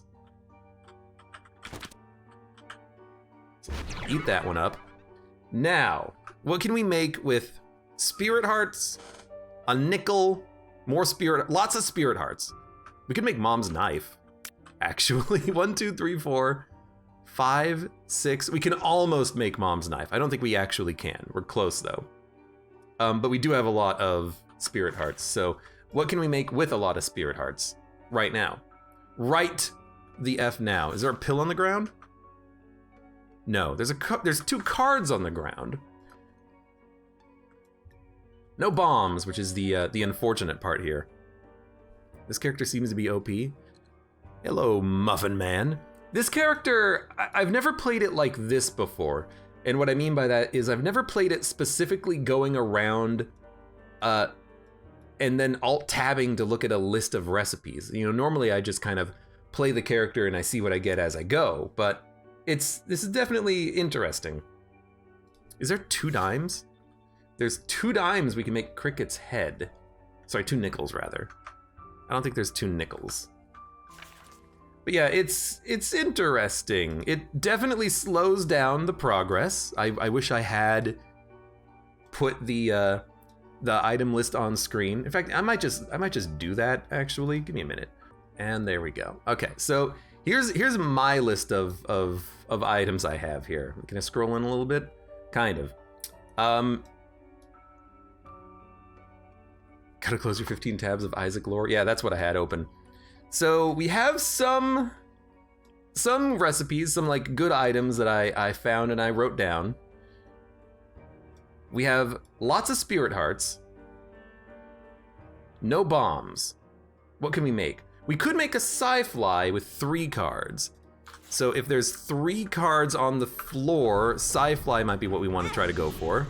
So eat that one up. Now, what can we make with spirit hearts, a nickel, more spirit, lots of spirit hearts? We could make Mom's knife. actually. 1, 2, 3, 4, 5, 6. We can almost make Mom's Knife. I don't think we actually can. We're close, though. But we do have a lot of Spirit Hearts. So what can we make with a lot of Spirit Hearts right now? Right the F now. Is there a pill on the ground? No, there's 2 cards on the ground. No bombs, which is the unfortunate part here. This character seems to be OP. Hello, Muffin Man. This character, I've never played it like this before. And what I mean by that is I've never played it specifically going around and then alt-tabbing to look at a list of recipes. You know, normally I just kind of play the character and I see what I get as I go, but this is definitely interesting. Is there 2 dimes? There's 2 dimes we can make Cricket's head. Sorry, 2 nickels rather. I don't think there's 2 nickels. But yeah, it's interesting. It definitely slows down the progress. I wish I had put the item list on screen. In fact, I might just do that actually. Give me a minute. And there we go. Okay, so here's my list of items I have here. Can I scroll in a little bit? Kind of. Gotta close your 15 tabs of Isaac lore. Yeah, that's what I had open. So we have some recipes, some like good items that I found and I wrote down. We have lots of Spirit Hearts. No bombs. What can we make? We could make a Sci-Fly with 3 cards. So if there's 3 cards on the floor, Sci-Fly might be what we want to try to go for.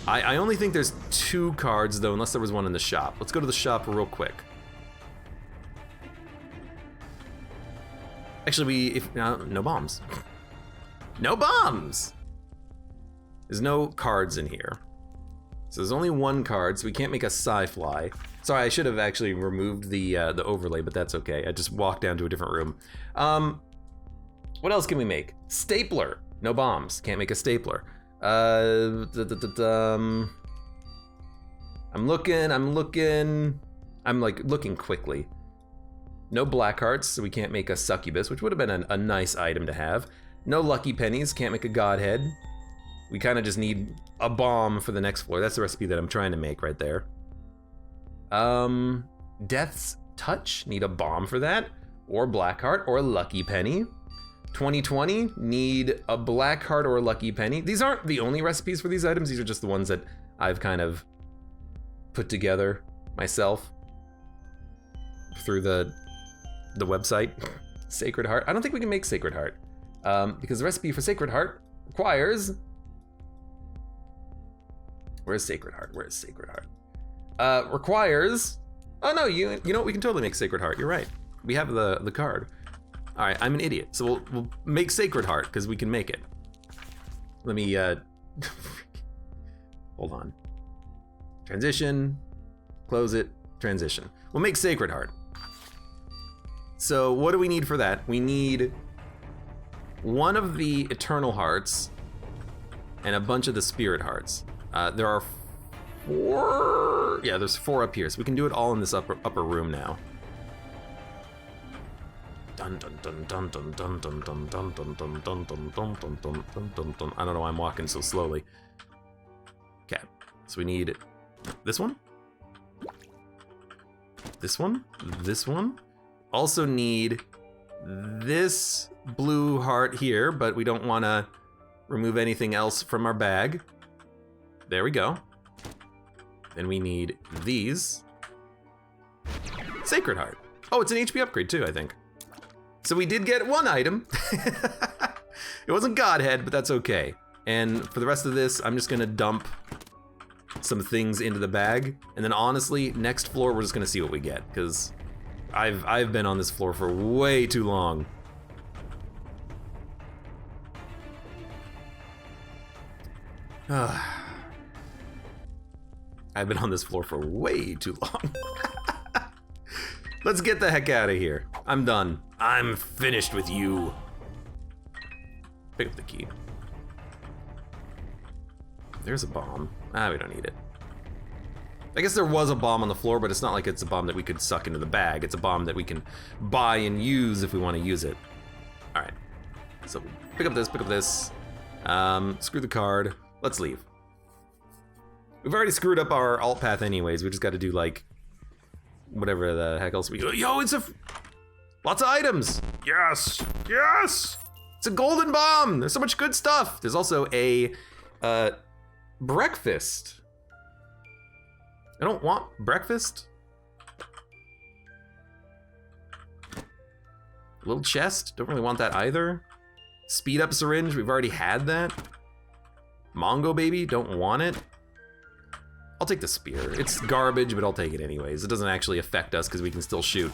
I only think there's 2 cards though, unless there was one in the shop. Let's go to the shop real quick. Actually, no bombs. No bombs! There's no cards in here. So there's only 1 card, so we can't make a Sci-Fly. Sorry, I should have actually removed the overlay, but that's okay. I just walked down to a different room. What else can we make? Stapler. No bombs. Can't make a stapler. I'm looking quickly. No black hearts, so we can't make a succubus, which would have been a nice item to have. No lucky pennies, can't make a godhead. We kind of just need a bomb for the next floor. That's the recipe that I'm trying to make right there. Death's Touch, need a bomb for that, or black heart, or a lucky penny. 2020, need a black heart or a lucky penny. These aren't the only recipes for these items, these are just the ones that I've kind of put together myself through the website. Sacred Heart, I don't think we can make Sacred Heart, because the recipe for Sacred Heart requires... Where's Sacred Heart? Requires... Oh no, you know what, we can totally make Sacred Heart, you're right. We have the card. All right, I'm an idiot. So we'll make Sacred Heart because we can make it. Let me, hold on. Transition, close it, transition. We'll make Sacred Heart. So what do we need for that? We need 1 of the Eternal Hearts and a bunch of the Spirit Hearts. There are 4, yeah, there's 4 up here. So we can do it all in this upper room now. Dun dun dun dun dun dun dun dun dun dun dun dun dun dun dun dun dun dun dun. I don't know why I'm walking so slowly. Okay, so we need this one, this one, this one. Also need this blue heart here, but we don't want to remove anything else from our bag. There we go. Then we need these. Sacred Heart. Oh, it's an HP upgrade too, I think. So we did get 1 item. It wasn't Godhead, but that's okay. And for the rest of this, I'm just gonna dump some things into the bag. And then honestly, next floor, we're just gonna see what we get, because I've been on this floor for way too long. I've been on this floor for way too long. Let's get the heck out of here. I'm done. I'm finished with you. Pick up the key. There's a bomb. Ah, we don't need it. I guess there was a bomb on the floor, but it's not like it's a bomb that we could suck into the bag. It's a bomb that we can buy and use if we want to use it. All right, so pick up this, screw the card, let's leave. We've already screwed up our alt path anyways. We just got to do like, whatever the heck else we do. Yo, lots of items. Yes, yes. It's a golden bomb. There's so much good stuff. There's also a breakfast. I don't want breakfast. Little chest, don't really want that either. Speed up syringe, we've already had that. Mongo baby, don't want it. I'll take the spear. It's garbage, but I'll take it anyways. It doesn't actually affect us because we can still shoot.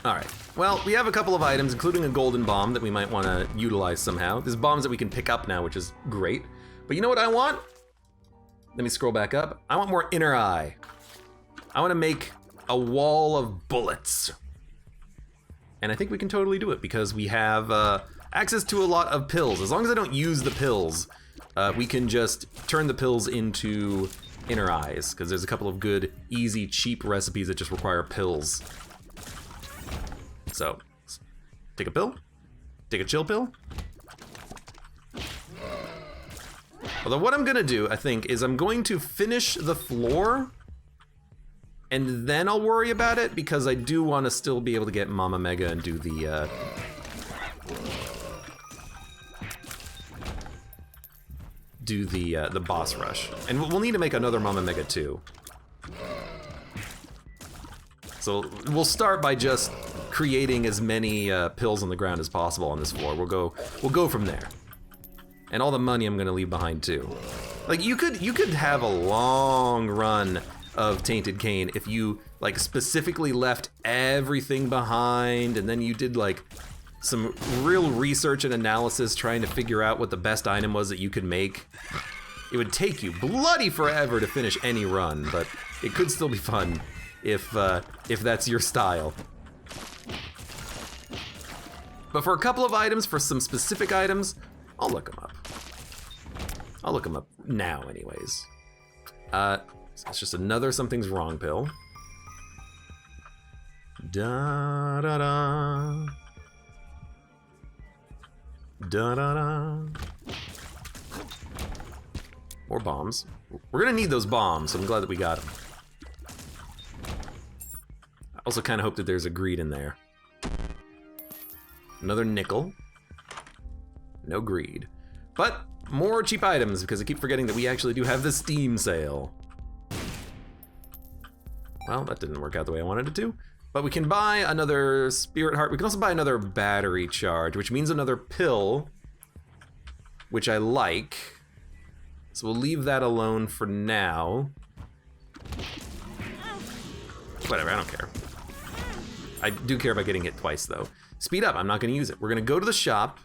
All right, well, we have a couple of items, including a golden bomb that we might want to utilize somehow. There's bombs that we can pick up now, which is great. But you know what I want? Let me scroll back up. I want more inner eye. I want to make a wall of bullets. And I think we can totally do it because we have access to a lot of pills. As long as I don't use the pills, we can just turn the pills into inner eyes because there's a couple of good, easy, cheap recipes that just require pills. So, take a pill, take a chill pill. Although what I'm gonna do, I think, is I'm going to finish the floor and then I'll worry about it because I do want to still be able to get Mama Mega and do the boss rush. And we'll need to make another Mama Mega too. So we'll start by just creating as many pills on the ground as possible on this floor. We'll go from there. And all the money I'm gonna leave behind too. Like you could have a long run of Tainted Cane if you like specifically left everything behind and then you did like some real research and analysis trying to figure out what the best item was that you could make. It would take you bloody forever to finish any run, but it could still be fun if that's your style. But for a couple of items, for some specific items, I'll look them up. I'll look them up now anyways. It's just another something's wrong pill. Da da da. Da da da. More bombs. We're gonna need those bombs, so I'm glad that we got them. I also kind of hope that there's a greed in there. Another nickel. No greed. But more cheap items because I keep forgetting that we actually do have the Steam sale. Well, that didn't work out the way I wanted it to. But we can buy another Spirit Heart. We can also buy another battery charge, which means another pill, which I like. So we'll leave that alone for now. Whatever, I don't care. I do care about getting hit twice though. Speed up, I'm not gonna use it. We're gonna go to the shop.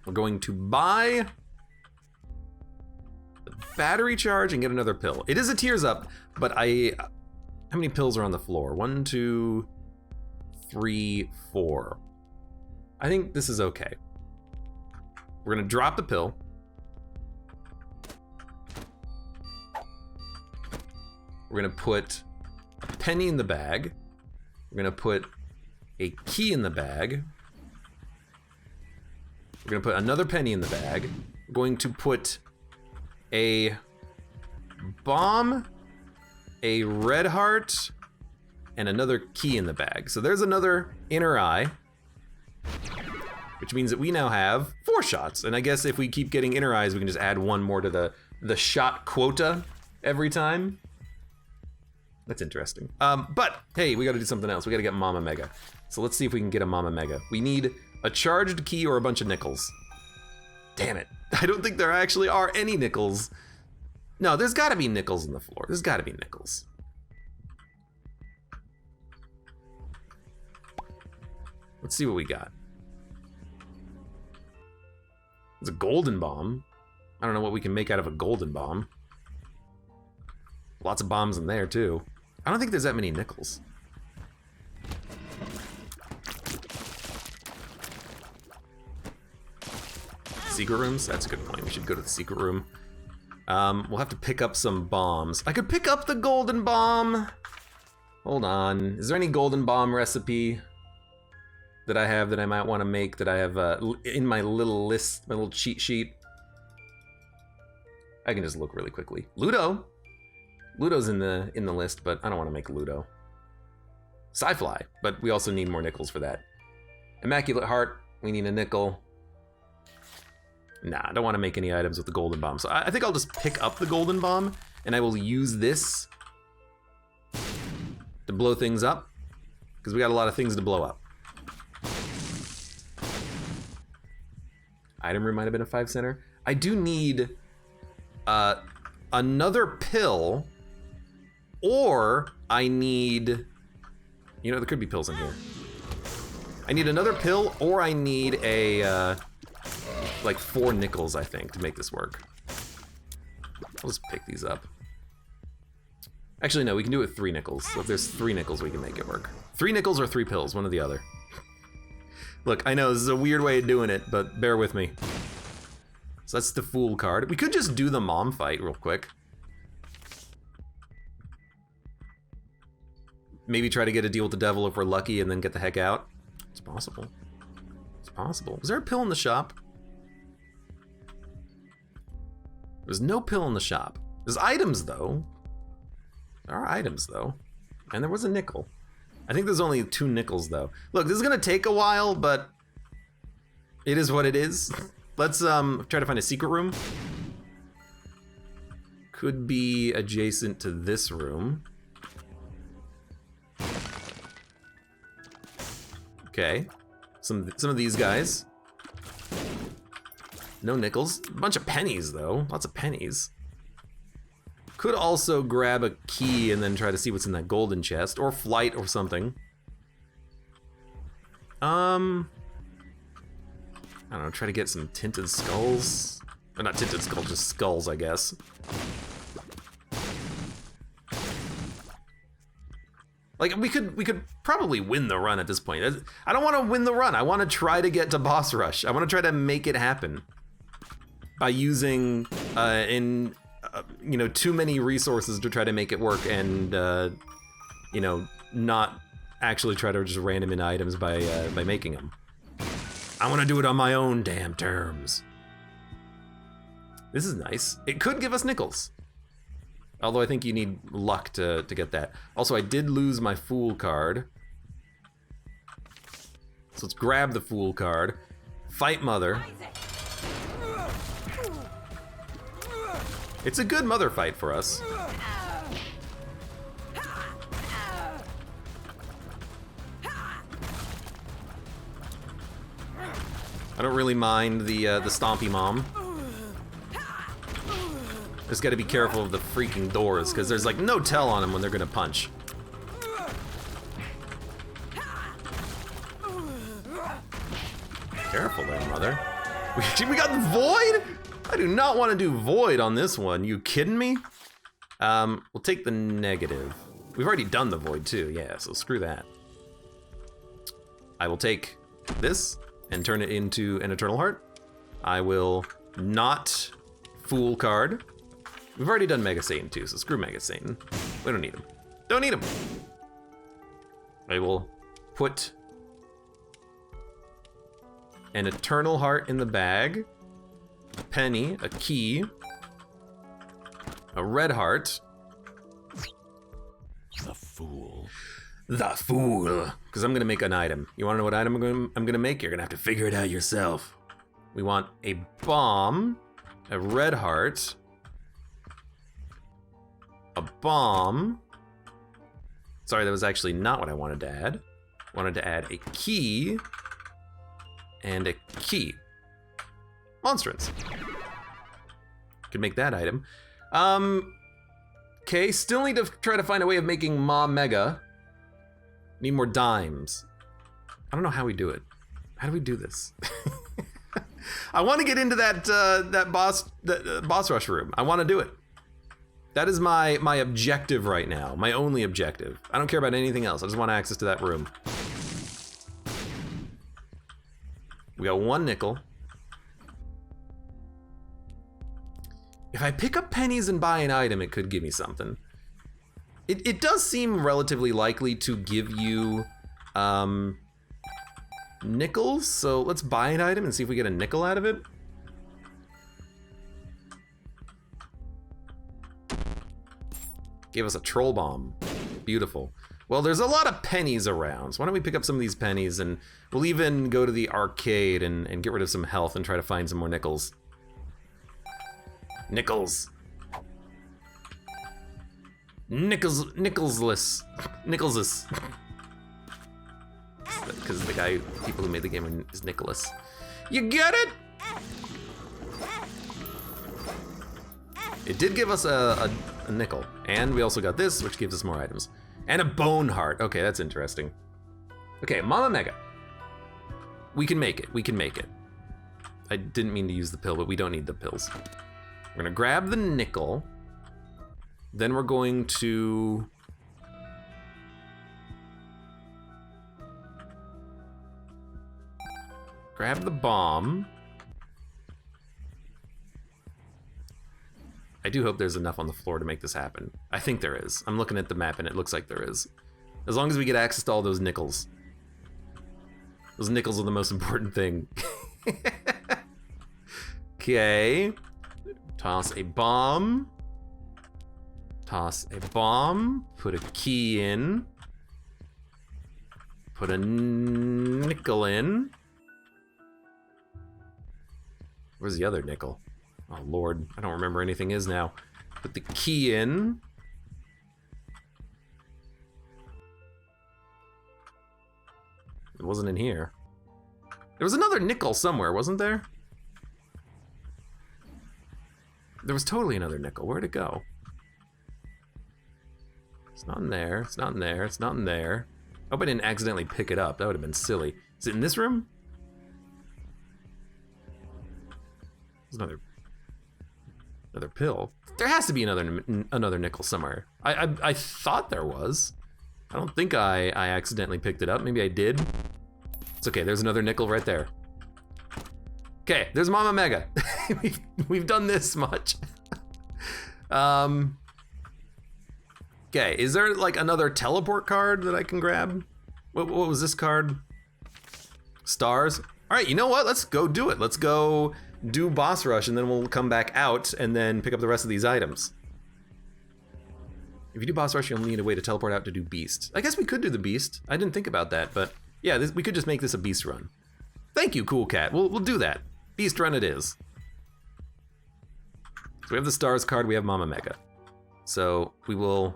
We're going to buy the battery charge and get another pill. It is a tears up, but how many pills are on the floor? 1, 2, 3, 4. I think this is okay. We're gonna drop the pill. We're gonna put a penny in the bag. We're gonna put a key in the bag. We're gonna put another penny in the bag. We're going to put a bomb, a red heart, and another key in the bag. So there's another inner eye, which means that we now have 4 shots. And I guess if we keep getting inner eyes, we can just add one more to the shot quota every time. That's interesting. But hey, we gotta do something else. We gotta get Mama Mega. So let's see if we can get a Mama Mega. We need a charged key or a bunch of nickels. Damn it. I don't think there actually are any nickels. No, there's gotta be nickels on the floor. There's gotta be nickels. Let's see what we got. It's a golden bomb. I don't know what we can make out of a golden bomb. Lots of bombs in there too. I don't think there's that many nickels. Secret rooms? That's a good point. We should go to the secret room. We'll have to pick up some bombs. I could pick up the golden bomb. Hold on. Is there any golden bomb recipe that I have that I might want to make that I have in my little list, my little cheat sheet? I can just look really quickly. Ludo. Ludo's in the list, but I don't want to make Ludo. Sci-Fly, but we also need more nickels for that. Immaculate Heart, we need a nickel. Nah, I don't want to make any items with the golden bomb, so I think I'll just pick up the golden bomb, and I will use this to blow things up, because we got a lot of things to blow up. Item room might have been a 5-center. I do need another pill, or I need... You know, there could be pills in here. I need another pill, or I need a, like 4 nickels, I think, to make this work. I'll just pick these up. Actually, no, we can do it with 3 nickels. So if there's 3 nickels, we can make it work. 3 nickels or 3 pills, one or the other. Look, I know this is a weird way of doing it, but bear with me. So that's the Fool card. We could just do the mom fight real quick. Maybe try to get a deal with the devil if we're lucky and then get the heck out. It's possible. It's possible. Was there a pill in the shop? There's no pill in the shop. There's items, though. There are items, though. And there was a nickel. I think there's only 2 nickels, though. Look, this is gonna take a while, but it is what it is. Let's try to find a secret room. Could be adjacent to this room. Okay, some of these guys. No nickels. A bunch of pennies, though. Lots of pennies. Could also grab a key and then try to see what's in that golden chest, or flight or something. I don't know, try to get some tinted skulls. Or not tinted skulls, just skulls, I guess. Like, we could probably win the run at this point. I don't want to win the run. I want to try to get to boss rush. I want to try to make it happen by using you know, too many resources to try to make it work, and you know, not actually try to just random in items by making them. I want to do it on my own damn terms. This is nice. It could give us nickels. Although I think you need luck to get that. Also, I did lose my Fool card. So let's grab the Fool card. Fight Mother. It's a good mother fight for us. I don't really mind the stompy mom. Just gotta be careful of the freaking doors, because there's like no tell on them when they're gonna punch. Careful there, mother. We got the Void? I do not want to do Void on this one. You kidding me? We'll take the negative. We've already done the Void too, yeah, so screw that. I will take this and turn it into an Eternal Heart. I will not Fool card. We've already done Mega Satan too, so screw Mega Satan. We don't need him. Don't need him. I will put an Eternal Heart in the bag, a penny, a key, a red heart. The Fool. The Fool. Because I'm gonna make an item. You wanna know what item I'm gonna make? You're gonna have to figure it out yourself. We want a bomb, a red heart, a bomb. Sorry, that was actually not what I wanted to add. I wanted to add a key and a key. Monstrance. Could make that item. Okay, still need to try to find a way of making Ma Mega. Need more dimes. I don't know how we do it. How do we do this? I want to get into that boss rush room. I want to do it. That is my objective right now. My only objective. I don't care about anything else. I just want access to that room. We got 1 nickel. If I pick up pennies and buy an item, it could give me something. It does seem relatively likely to give you nickels, so let's buy an item and see if we get a nickel out of it. Gave us a troll bomb. Beautiful. Well, there's a lot of pennies around, so why don't we pick up some of these pennies, and we'll even go to the arcade and get rid of some health and try to find some more nickels. Nickels. Nickelsless. Because the guy, people who made the game is Nicholas. You get it? It did give us a nickel, and we also got this, which gives us more items. And a bone heart. Okay, that's interesting. Okay, Mama Mega. We can make it, we can make it. I didn't mean to use the pill, but we don't need the pills. We're gonna grab the nickel. Then we're going to... grab the bomb. I do hope there's enough on the floor to make this happen. I think there is. I'm looking at the map and it looks like there is. As long as we get access to all those nickels. Those nickels are the most important thing. Okay. Toss a bomb. Toss a bomb. Put a key in. Put a nickel in. Where's the other nickel? Oh Lord, I don't remember anything is now. Put the key in. It wasn't in here. There was another nickel somewhere, wasn't there? There was totally another nickel. Where'd it go? It's not in there, it's not in there, it's not in there. I hope I didn't accidentally pick it up. That would have been silly. Is it in this room? There's another pill. There has to be another nickel somewhere. I thought there was. I don't think I accidentally picked it up. Maybe I did. It's okay, there's another nickel right there. Okay, there's Mama Mega. we've done this much. Okay, is there like another teleport card that I can grab? What was this card? Stars? All right, you know what? Let's go do it. Let's go do boss rush, and then we'll come back out and then pick up the rest of these items. If you do boss rush, you'll need a way to teleport out to do beast. I guess we could do the beast. I didn't think about that, but yeah, we could just make this a beast run. Thank you, Cool Cat. We'll do that. Beast run it is. So we have the stars card, we have Mama Mega. So we will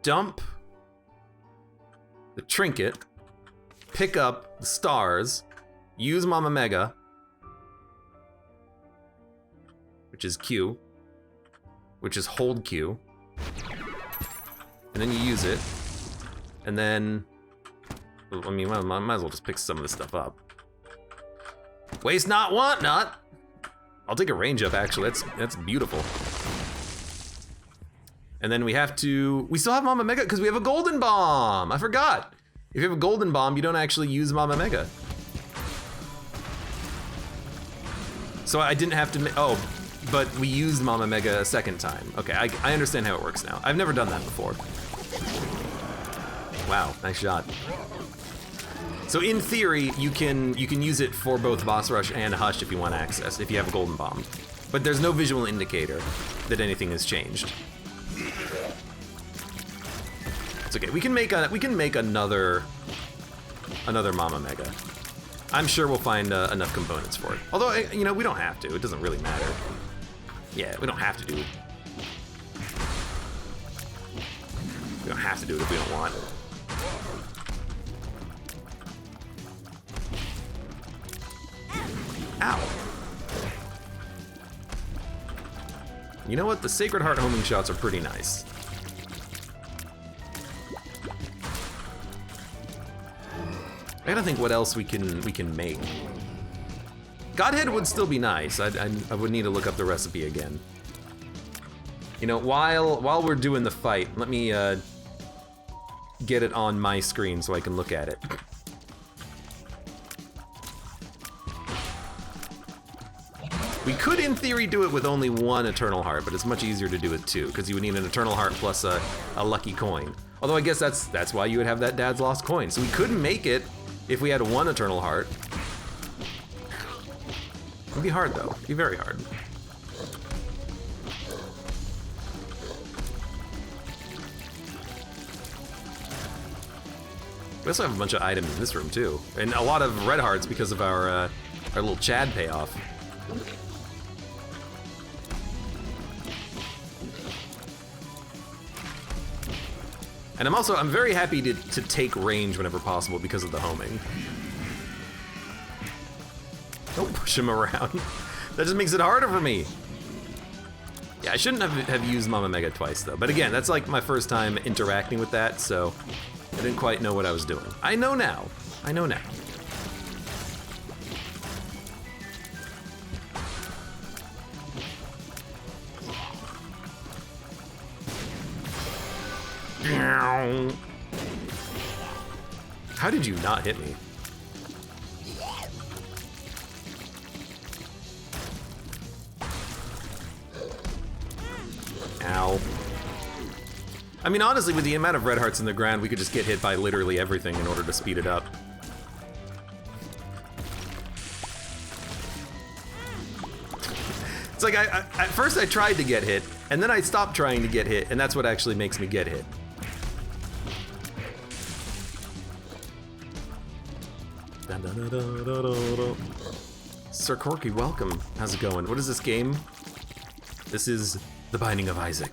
dump the trinket, pick up the stars, use Mama Mega, which is Q, which is hold Q, and then you use it, and then, I mean, I might as well just pick some of this stuff up. Waste not, want not. I'll take a range up, actually, that's beautiful. And then we still have Mama Mega because we have a golden bomb, I forgot. If you have a golden bomb, you don't actually use Mama Mega. So I didn't have to, oh, but we used Mama Mega a second time. Okay, I understand how it works now. I've never done that before. Wow, nice shot. So in theory, you can use it for both Boss Rush and Hush if you want access, if you have a golden bomb. But there's no visual indicator that anything has changed. It's okay, we can make another Mama Mega. I'm sure we'll find enough components for it. Although, you know, we don't have to. It doesn't really matter. Yeah, we don't have to do it. We don't have to do it if we don't want it. Ow. You know what? The Sacred Heart homing shots are pretty nice. I gotta think what else we can make. Godhead would still be nice. I would need to look up the recipe again. You know, while we're doing the fight, let me get it on my screen so I can look at it. We could, in theory, do it with only one Eternal Heart, but it's much easier to do with two, because you would need an Eternal Heart plus a lucky coin. Although I guess that's why you would have that Dad's Lost Coin. So we could make it if we had one Eternal Heart. It'd be hard, though. It'd be very hard. We also have a bunch of items in this room, too. And a lot of red hearts because of our little Chad payoff. And I'm very happy to take range whenever possible because of the homing. Don't push him around. That just makes it harder for me. Yeah, I shouldn't have used Mama Mega twice, though. But again, that's like my first time interacting with that, so I didn't quite know what I was doing. I know now. I know now. How did you not hit me? Ow. I mean, honestly, with the amount of red hearts in the ground, we could just get hit by literally everything in order to speed it up. It's like, at first I tried to get hit, and then I stopped trying to get hit, and that's what actually makes me get hit. Sir Corky, welcome. How's it going? What is this game? This is The Binding of Isaac.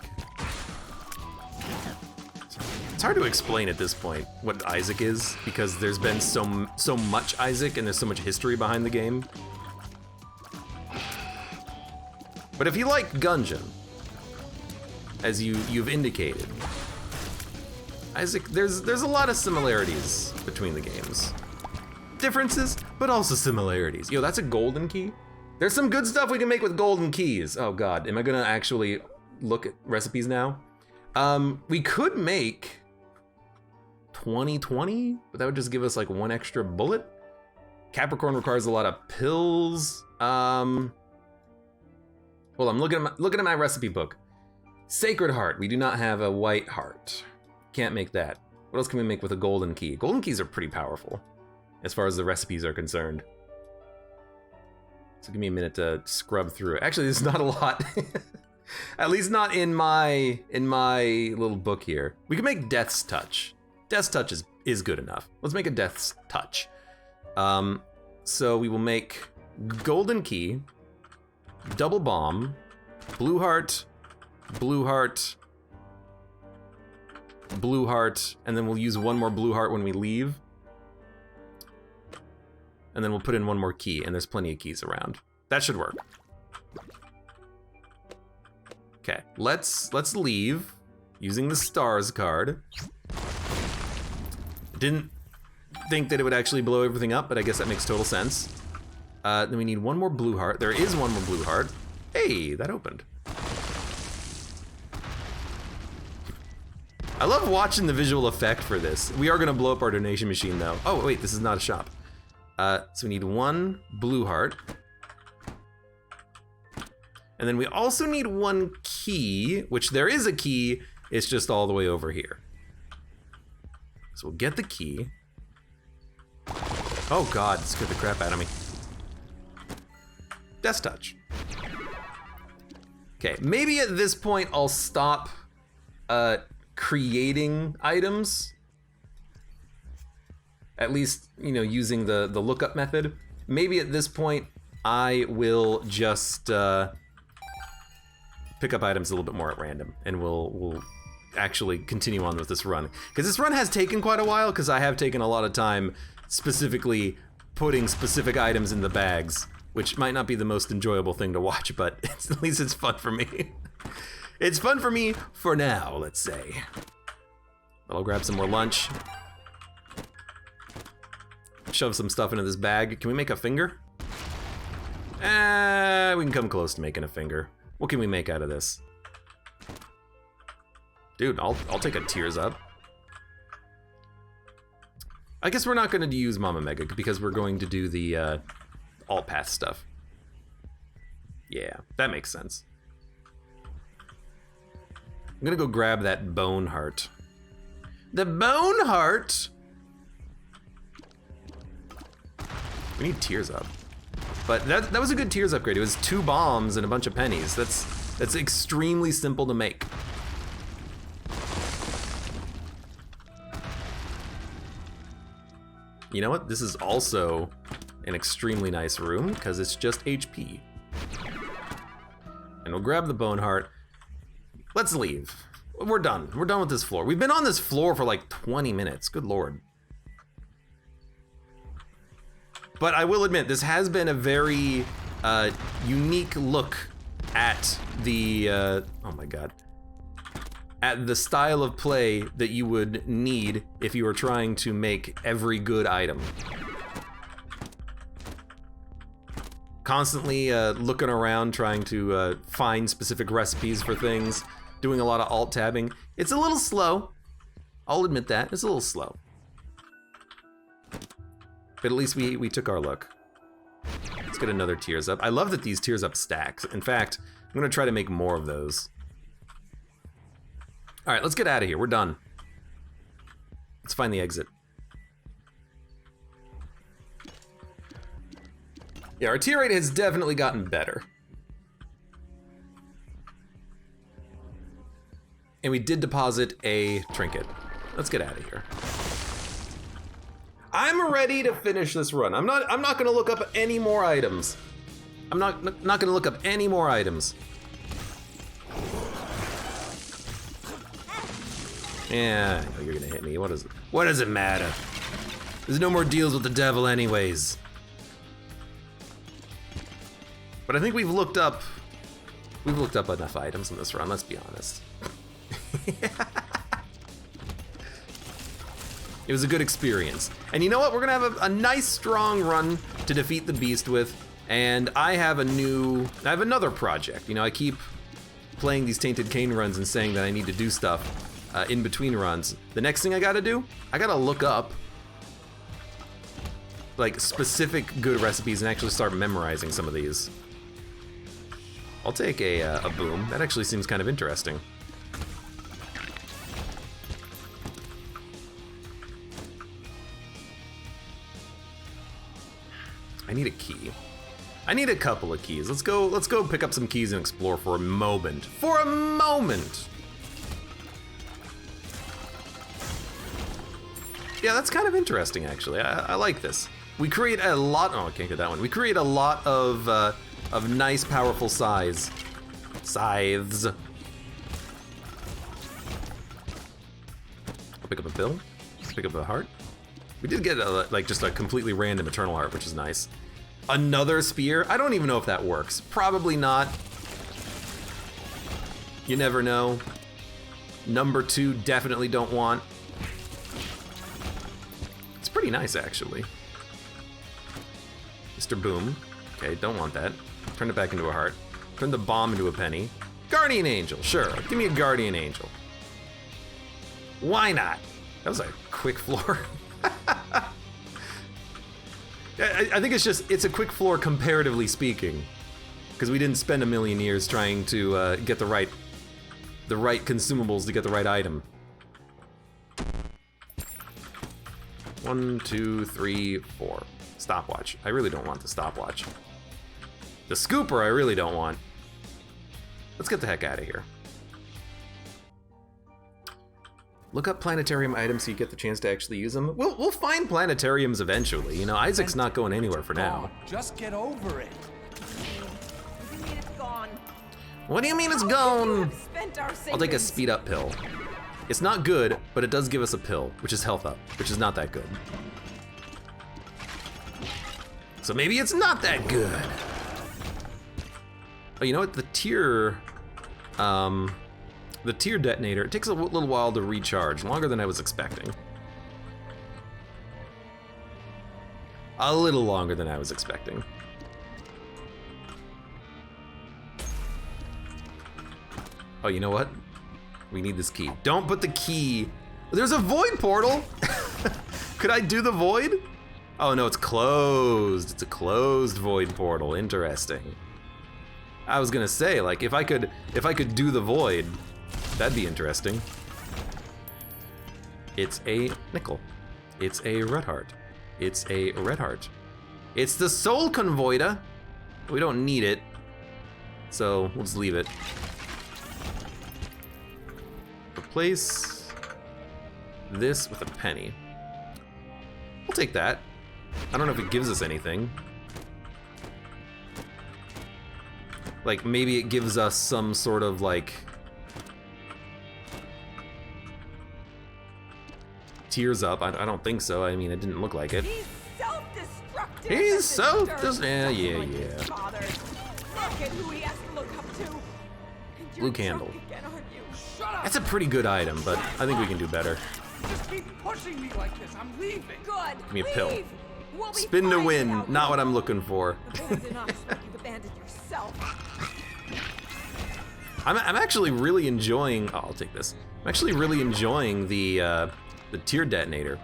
It's hard to explain at this point what Isaac is, because there's been so much Isaac and there's so much history behind the game. But if you like Gungeon, as you've indicated, Isaac, there's a lot of similarities between the games. Differences, but also similarities. Yo, that's a golden key? There's some good stuff we can make with golden keys. Oh god, am I gonna actually look at recipes now? We could make 20/20, but that would just give us like one extra bullet. Capricorn requires a lot of pills. Hold on, I'm looking at my recipe book. Sacred Heart, we do not have a white heart. Can't make that. What else can we make with a golden key? Golden keys are pretty powerful, as far as the recipes are concerned. So give me a minute to scrub through it. Actually, there's not a lot. At least not in my little book here. We can make Death's Touch. Death's Touch is good enough. Let's make a Death's Touch. So we will make golden key, double bomb, blue heart, blue heart, blue heart, and then we'll use one more blue heart when we leave. And then we'll put in one more key, and there's plenty of keys around. That should work. Okay, let's leave using the stars card. Didn't think that it would actually blow everything up, but I guess that makes total sense. Then we need one more blue heart. There is one more blue heart. Hey, that opened. I love watching the visual effect for this. We are gonna blow up our donation machine though. Oh wait, this is not a shop. So we need one blue heart. And then we also need one key, which there is a key, it's just all the way over here. So we'll get the key. Oh god, it scared the crap out of me. Death's Touch. Okay, maybe at this point I'll stop creating items. At least, you know, using the lookup method. Maybe at this point I will just pick up items a little bit more at random, and we'll actually continue on with this run. Because this run has taken quite a while, because I have taken a lot of time specifically putting specific items in the bags, which might not be the most enjoyable thing to watch, but at least it's fun for me. It's fun for me for now, let's say. I'll grab some more lunch. Shove some stuff into this bag. Can we make a finger? We can come close to making a finger. What can we make out of this? Dude, I'll take a tears up. I guess we're not going to use Mama Mega because we're going to do the alt path stuff. Yeah, that makes sense. I'm gonna go grab that bone heart. The bone heart? We need tears up. But that was a good tears upgrade. It was 2 bombs and a bunch of pennies. That's extremely simple to make. You know what? This is also an extremely nice room because it's just HP. And we'll grab the bone heart. Let's leave. We're done. We're done with this floor. We've been on this floor for like 20 minutes. Good lord. But I will admit, this has been a very unique look at the, oh my god, at the style of play that you would need if you were trying to make every good item. Constantly looking around, trying to find specific recipes for things, doing a lot of alt-tabbing. It's a little slow. I'll admit that, it's a little slow. But at least we took our look. Let's get another tears up. I love that these tears up stacks. In fact, I'm gonna try to make more of those. All right, let's get out of here. We're done. Let's find the exit. Yeah, our tear rate has definitely gotten better. And we did deposit a trinket. Let's get out of here. I'm ready to finish this run. I'm not gonna look up any more items. I'm not gonna look up any more items. Yeah, I know you're gonna hit me. What does it matter? There's no more deals with the devil anyways. But I think we've looked up enough items in this run, let's be honest. It was a good experience. And you know what? We're gonna have a nice strong run to defeat the beast with, and I have another project. You know, I keep playing these Tainted Cane runs and saying that I need to do stuff in between runs. The next thing I gotta do, I gotta look up like specific good recipes and actually start memorizing some of these. I'll take a boom. That actually seems kind of interesting. I need a key. I need a couple of keys. Let's go pick up some keys and explore for a moment. For a moment! Yeah, that's kind of interesting, actually. I like this. We create a lot, oh, I can't get that one. We create a lot of nice, powerful scythes. I'll pick up a pill. Let's pick up a heart. We did get like just a completely random eternal heart, which is nice. Another spear? I don't even know if that works. Probably not. You never know. Number 2, definitely don't want. It's pretty nice, actually. Mr. Boom. Okay, don't want that. Turn it back into a heart. Turn the bomb into a penny. Guardian Angel, sure. Give me a Guardian Angel. Why not? That was a quick floor. I think it's a quick floor comparatively speaking, because we didn't spend a million years trying to get the right consumables to get the right item. 1, 2, 3, 4. Stopwatch. I really don't want the stopwatch. The scooper I really don't want. Let's get the heck out of here. Look up planetarium items so you get the chance to actually use them. We'll find planetariums eventually. You know, Isaac's not going anywhere for now. Just get over it. What do you mean it's gone? I'll take a speed up pill. It's not good, but it does give us a pill, which is health up, which is not that good. So maybe it's not that good. Oh, you know what? The tier detonator, it takes a little while to recharge, longer than I was expecting. A little longer than I was expecting. Oh, you know what? We need this key. Don't put the key. There's a void portal. Could I do the void? Oh no, it's closed. It's a closed void portal. Interesting. I was gonna say, like, if I could do the void, that'd be interesting. It's a nickel. It's a red heart. It's a red heart. It's the soul convoida. We don't need it, so we'll just leave it. Replace this with a penny. We'll take that. I don't know if it gives us anything. Like, maybe it gives us some sort of, like, tears up. I don't think so. I mean, it didn't look like it. He's self-destructive. He's so yeah. Look at who he has to look up to. And you're Blue candle. drunk again, aren't you? Shut up! That's a pretty good item, but I think we can do better. Just keep pushing me like this. I'm leaving. Good. Give me a pill. Leave. We'll be Spin to fine win, without not you. what I'm looking for. Abandon us like you've abandoned yourself. I'm actually really enjoying. Oh, I'll take this. I'm actually really enjoying the tear detonator.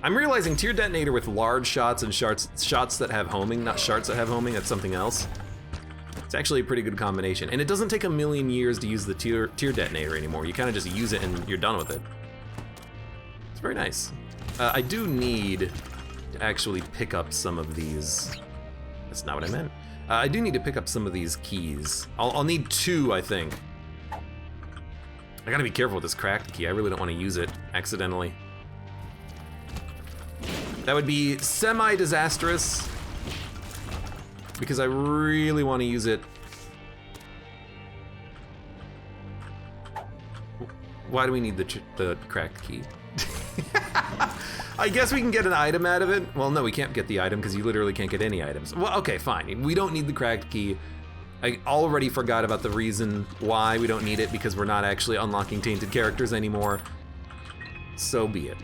I'm realizing tear detonator with large shots and shots that have homing, not sharts that have homing. That's something else. It's actually a pretty good combination, and it doesn't take a million years to use the tear detonator anymore. You kind of just use it and you're done with it. It's very nice. I do need to actually pick up some of these. That's not what I meant. I do need to pick up some of these keys. I'll need 2, I think. I gotta be careful with this cracked key. I really don't want to use it accidentally. That would be semi-disastrous because I really want to use it. Why do we need the cracked key? I guess we can get an item out of it. Well, no, we can't get the item because you literally can't get any items. Well, okay, fine. We don't need the cracked key. I already forgot about the reason why we don't need it, because we're not actually unlocking tainted characters anymore. So be it.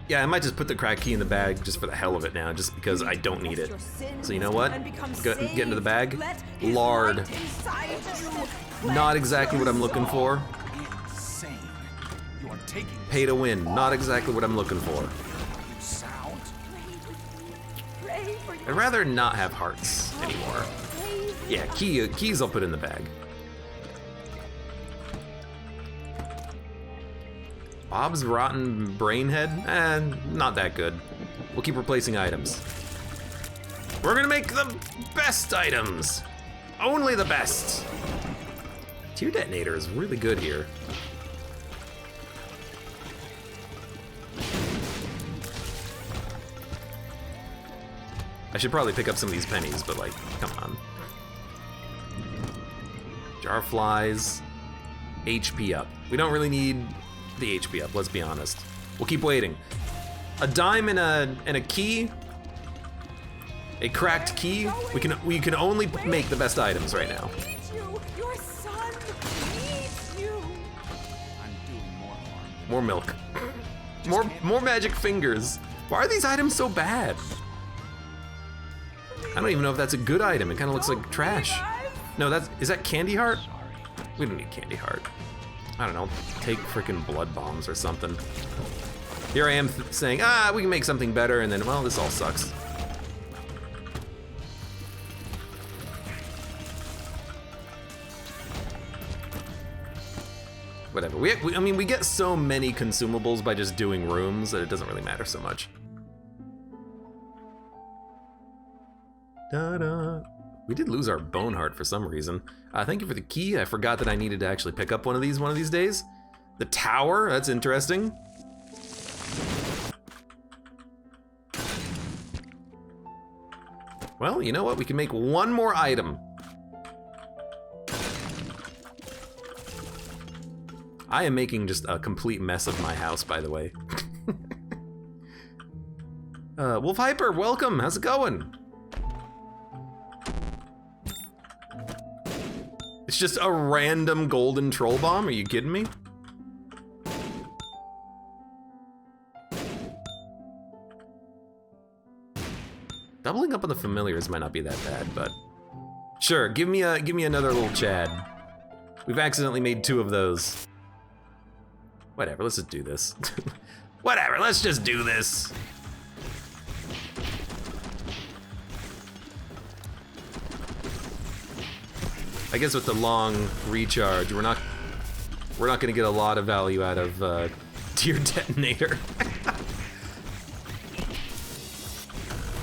Yeah, I might just put the cracked key in the bag just for the hell of it now, just because I don't need it. So you know what? Get into the bag. Lard. Not exactly what I'm looking for. Insane. You are taking Pay to win. Not exactly what I'm looking for. sound. Pray for I'd rather not have hearts anymore. Yeah, keys I'll put in the bag. Bob's Rotten Brainhead? Not that good. We'll keep replacing items. We're gonna make the best items! Only the best! Tear Detonator is really good here. I should probably pick up some of these pennies, but like, come on. Jar flies. HP up. We don't really need the HP up, let's be honest. We'll keep waiting. A dime and a key. A cracked key. We can only make the best items right now. needs you. Your son needs you. I'm doing more harm. More milk. More magic fingers. Why are these items so bad? I don't even know if that's a good item. It kind of looks like trash. No, is that candy heart? We don't need candy heart. I don't know. Take freaking blood bombs or something. Here I am saying, we can make something better, and then, well, this all sucks. Whatever. I mean, we get so many consumables by just doing rooms that it doesn't really matter so much. Da-da. We did lose our bone heart for some reason. Thank you for the key. I forgot that I needed to actually pick up one of these days. The tower, that's interesting. Well, you know what? We can make one more item. I am making just a complete mess of my house, by the way. Wolf Hyper, welcome. How's it going? It's just a random golden troll bomb? Are you kidding me? Doubling up on the familiars might not be that bad, but sure, give me another little Chad. We've accidentally made 2 of those. Whatever, let's just do this. Whatever, let's just do this. I guess with the long recharge, we're not gonna get a lot of value out of Tear Detonator.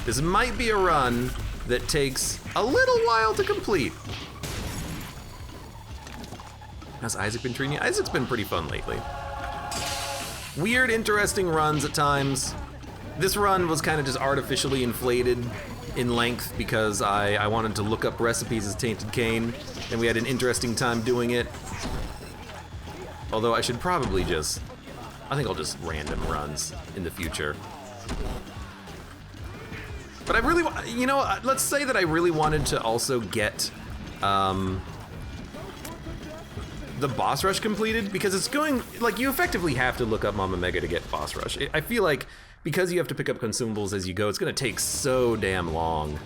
This might be a run that takes a little while to complete. How's Isaac been treating you? Isaac's been pretty fun lately. Weird, interesting runs at times. This run was kind of just artificially inflated in length because I wanted to look up recipes as Tainted Cain, and we had an interesting time doing it. Although I should probably just, I think I'll just random runs in the future. But I really, you know, let's say that I really wanted to also get the boss rush completed, because it's going, like, you effectively have to look up Mama Mega to get boss rush. I feel like because you have to pick up consumables as you go, it's gonna take so damn long.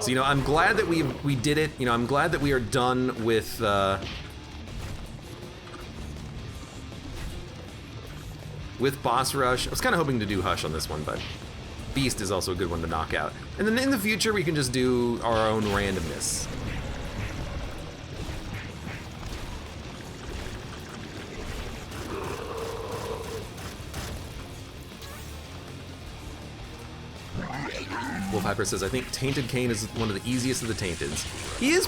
So, you know, I'm glad that we did it. You know, I'm glad that we are done with boss rush. I was kind of hoping to do Hush on this one, but Beast is also a good one to knock out. And then in the future, we can just do our own randomness. Wolf Hyper says, I think Tainted Cain is one of the easiest of the Tainteds. He is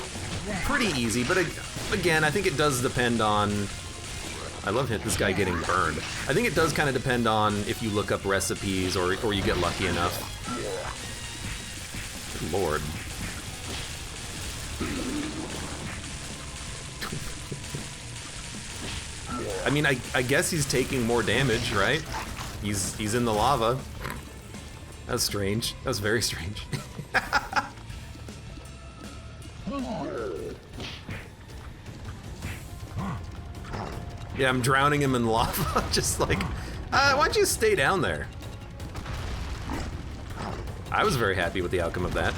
pretty easy, but again, I think it does depend on... I love this guy getting burned. I think it does kind of depend on if you look up recipes or you get lucky enough. Good Lord. I mean, I guess he's taking more damage, right? He's in the lava. That's strange. That's very strange. Yeah, I'm drowning him in lava. Just like, why don't you stay down there? I was very happy with the outcome of that.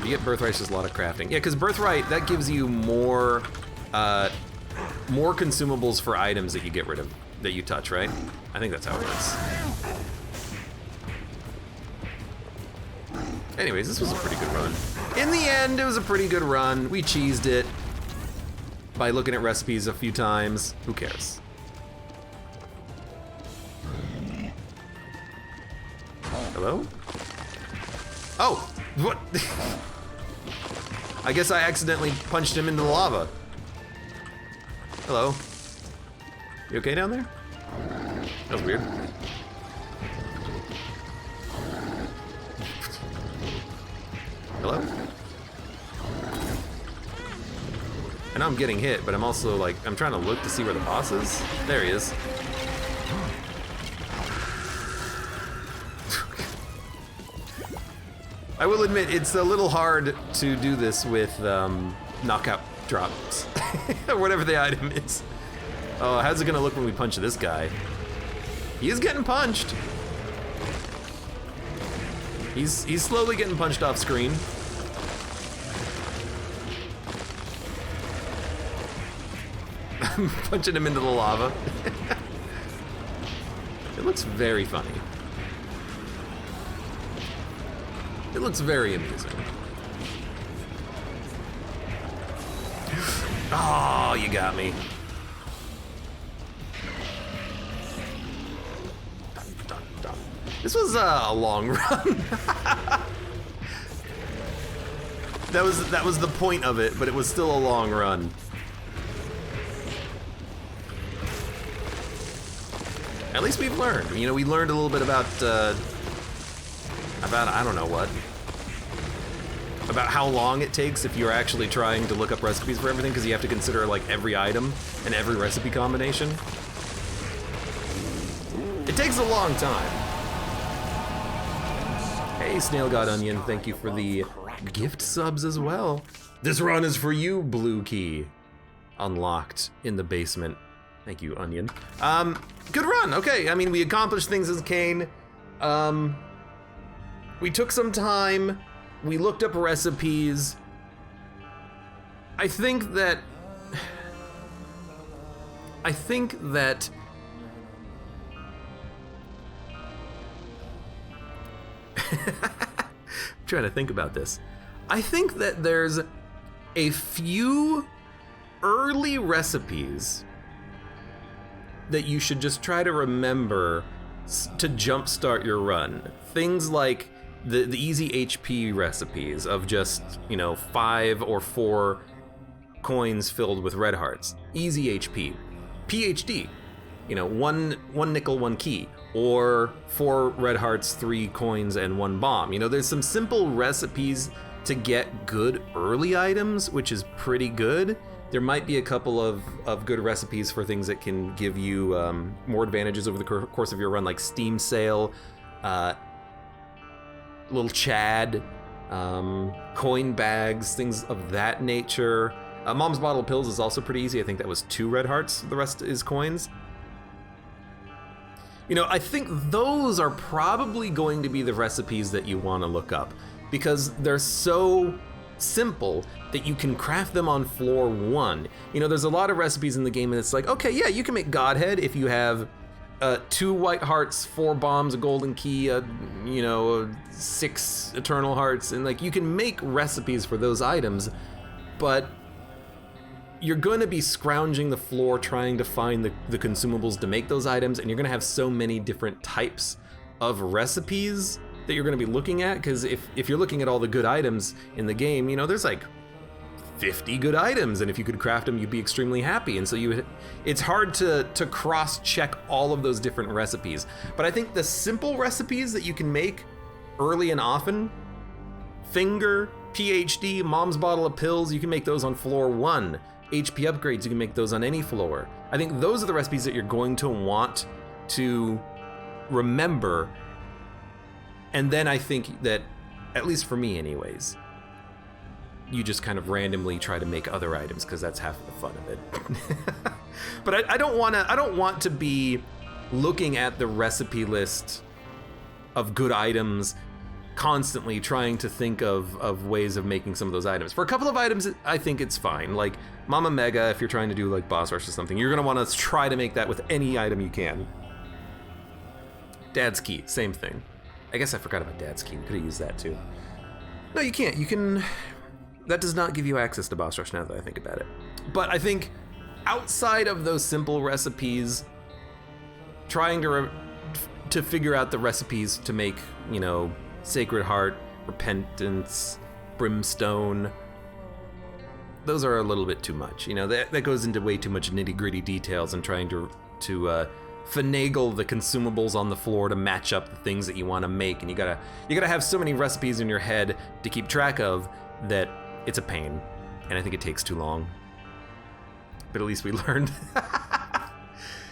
You get Birthright, just a lot of crafting. Yeah, because Birthright, that gives you more consumables for items that you get rid of, that you touch, right? I think that's how it works. Anyways, this was a pretty good run. In the end, it was a pretty good run. We cheesed it by looking at recipes a few times. Who cares? Hello? Oh, what? I guess I accidentally punched him into the lava. Hello? You okay down there? That was weird. Hello? I know I'm getting hit, but I'm also like, I'm trying to look to see where the boss is. There he is. I will admit, it's a little hard to do this with knockout drops, or whatever the item is. Oh, how's it gonna look when we punch this guy? He is getting punched. He's slowly getting punched off screen. I'm punching him into the lava. It looks very funny. It looks very amusing. Oh, you got me. Dun, dun, dun. This was a long run. That was the point of it, but it was still a long run. At least we've learned. You know, we learned a little bit about I don't know what. About how long it takes if you're actually trying to look up recipes for everything, because you have to consider like every item and every recipe combination. It takes a long time. Hey, Snail God Onion, thank you for the gift subs as well. This run is for you, Blue Key. Unlocked in the basement. Thank you, Onion. Good run, okay. I mean, we accomplished things as Cain. We took some time. We looked up recipes. I think that I'm trying to think about this. I think that there's a few early recipes that you should just try to remember to jumpstart your run. Things like the easy HP recipes of just, 5 or 4 coins filled with red hearts. Easy HP. PhD, one nickel, 1 key. Or 4 red hearts, 3 coins, and 1 bomb. There's some simple recipes to get good early items, which is pretty good. There might be a couple of good recipes for things that can give you more advantages over the course of your run, like Steam Sale, Little Chad, coin bags, things of that nature. Mom's Bottle of Pills is also pretty easy. I think that was 2 red hearts. The rest is coins. I think those are probably going to be the recipes that you want to look up because they're so simple that you can craft them on floor 1. There's a lot of recipes in the game and it's like, okay, yeah, you can make Godhead if you have 2 white hearts, 4 bombs, a golden key, 6 eternal hearts, and like you can make recipes for those items, but you're going to be scrounging the floor trying to find the consumables to make those items, and you're going to have so many different types of recipes that you're going to be looking at, because if you're looking at all the good items in the game, there's like 50 good items, and if you could craft them, you'd be extremely happy. And so it's hard to cross-check all of those different recipes. But I think the simple recipes that you can make early and often, Finger, PhD, Mom's Bottle of Pills, you can make those on floor 1. HP upgrades, you can make those on any floor. I think those are the recipes that you're going to want to remember. And then I think that, at least for me anyways, you just kind of randomly try to make other items because that's half the fun of it. But I don't want to be looking at the recipe list of good items constantly trying to think of ways of making some of those items. For a couple of items, I think it's fine. Like Mama Mega, if you're trying to do like boss rush or something, you're gonna want to try to make that with any item you can. Dad's Key, same thing. I guess I forgot about Dad's Key. We could have used that too. No, you can't. You can. That does not give you access to boss rush now that I think about it. But I think outside of those simple recipes, trying to figure out the recipes to make, Sacred Heart, Repentance, Brimstone, those are a little bit too much. That goes into way too much nitty-gritty details and trying to finagle the consumables on the floor to match up the things that you want to make, and you gotta have so many recipes in your head to keep track of that it's a pain, and I think it takes too long. But at least we learned.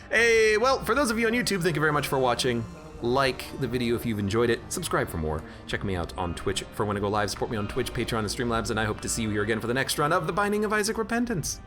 Hey, well, for those of you on YouTube, thank you very much for watching. Like the video if you've enjoyed it. Subscribe for more. Check me out on Twitch for when I go live. Support me on Twitch, Patreon, and Streamlabs, and I hope to see you here again for the next run of The Binding of Isaac Repentance.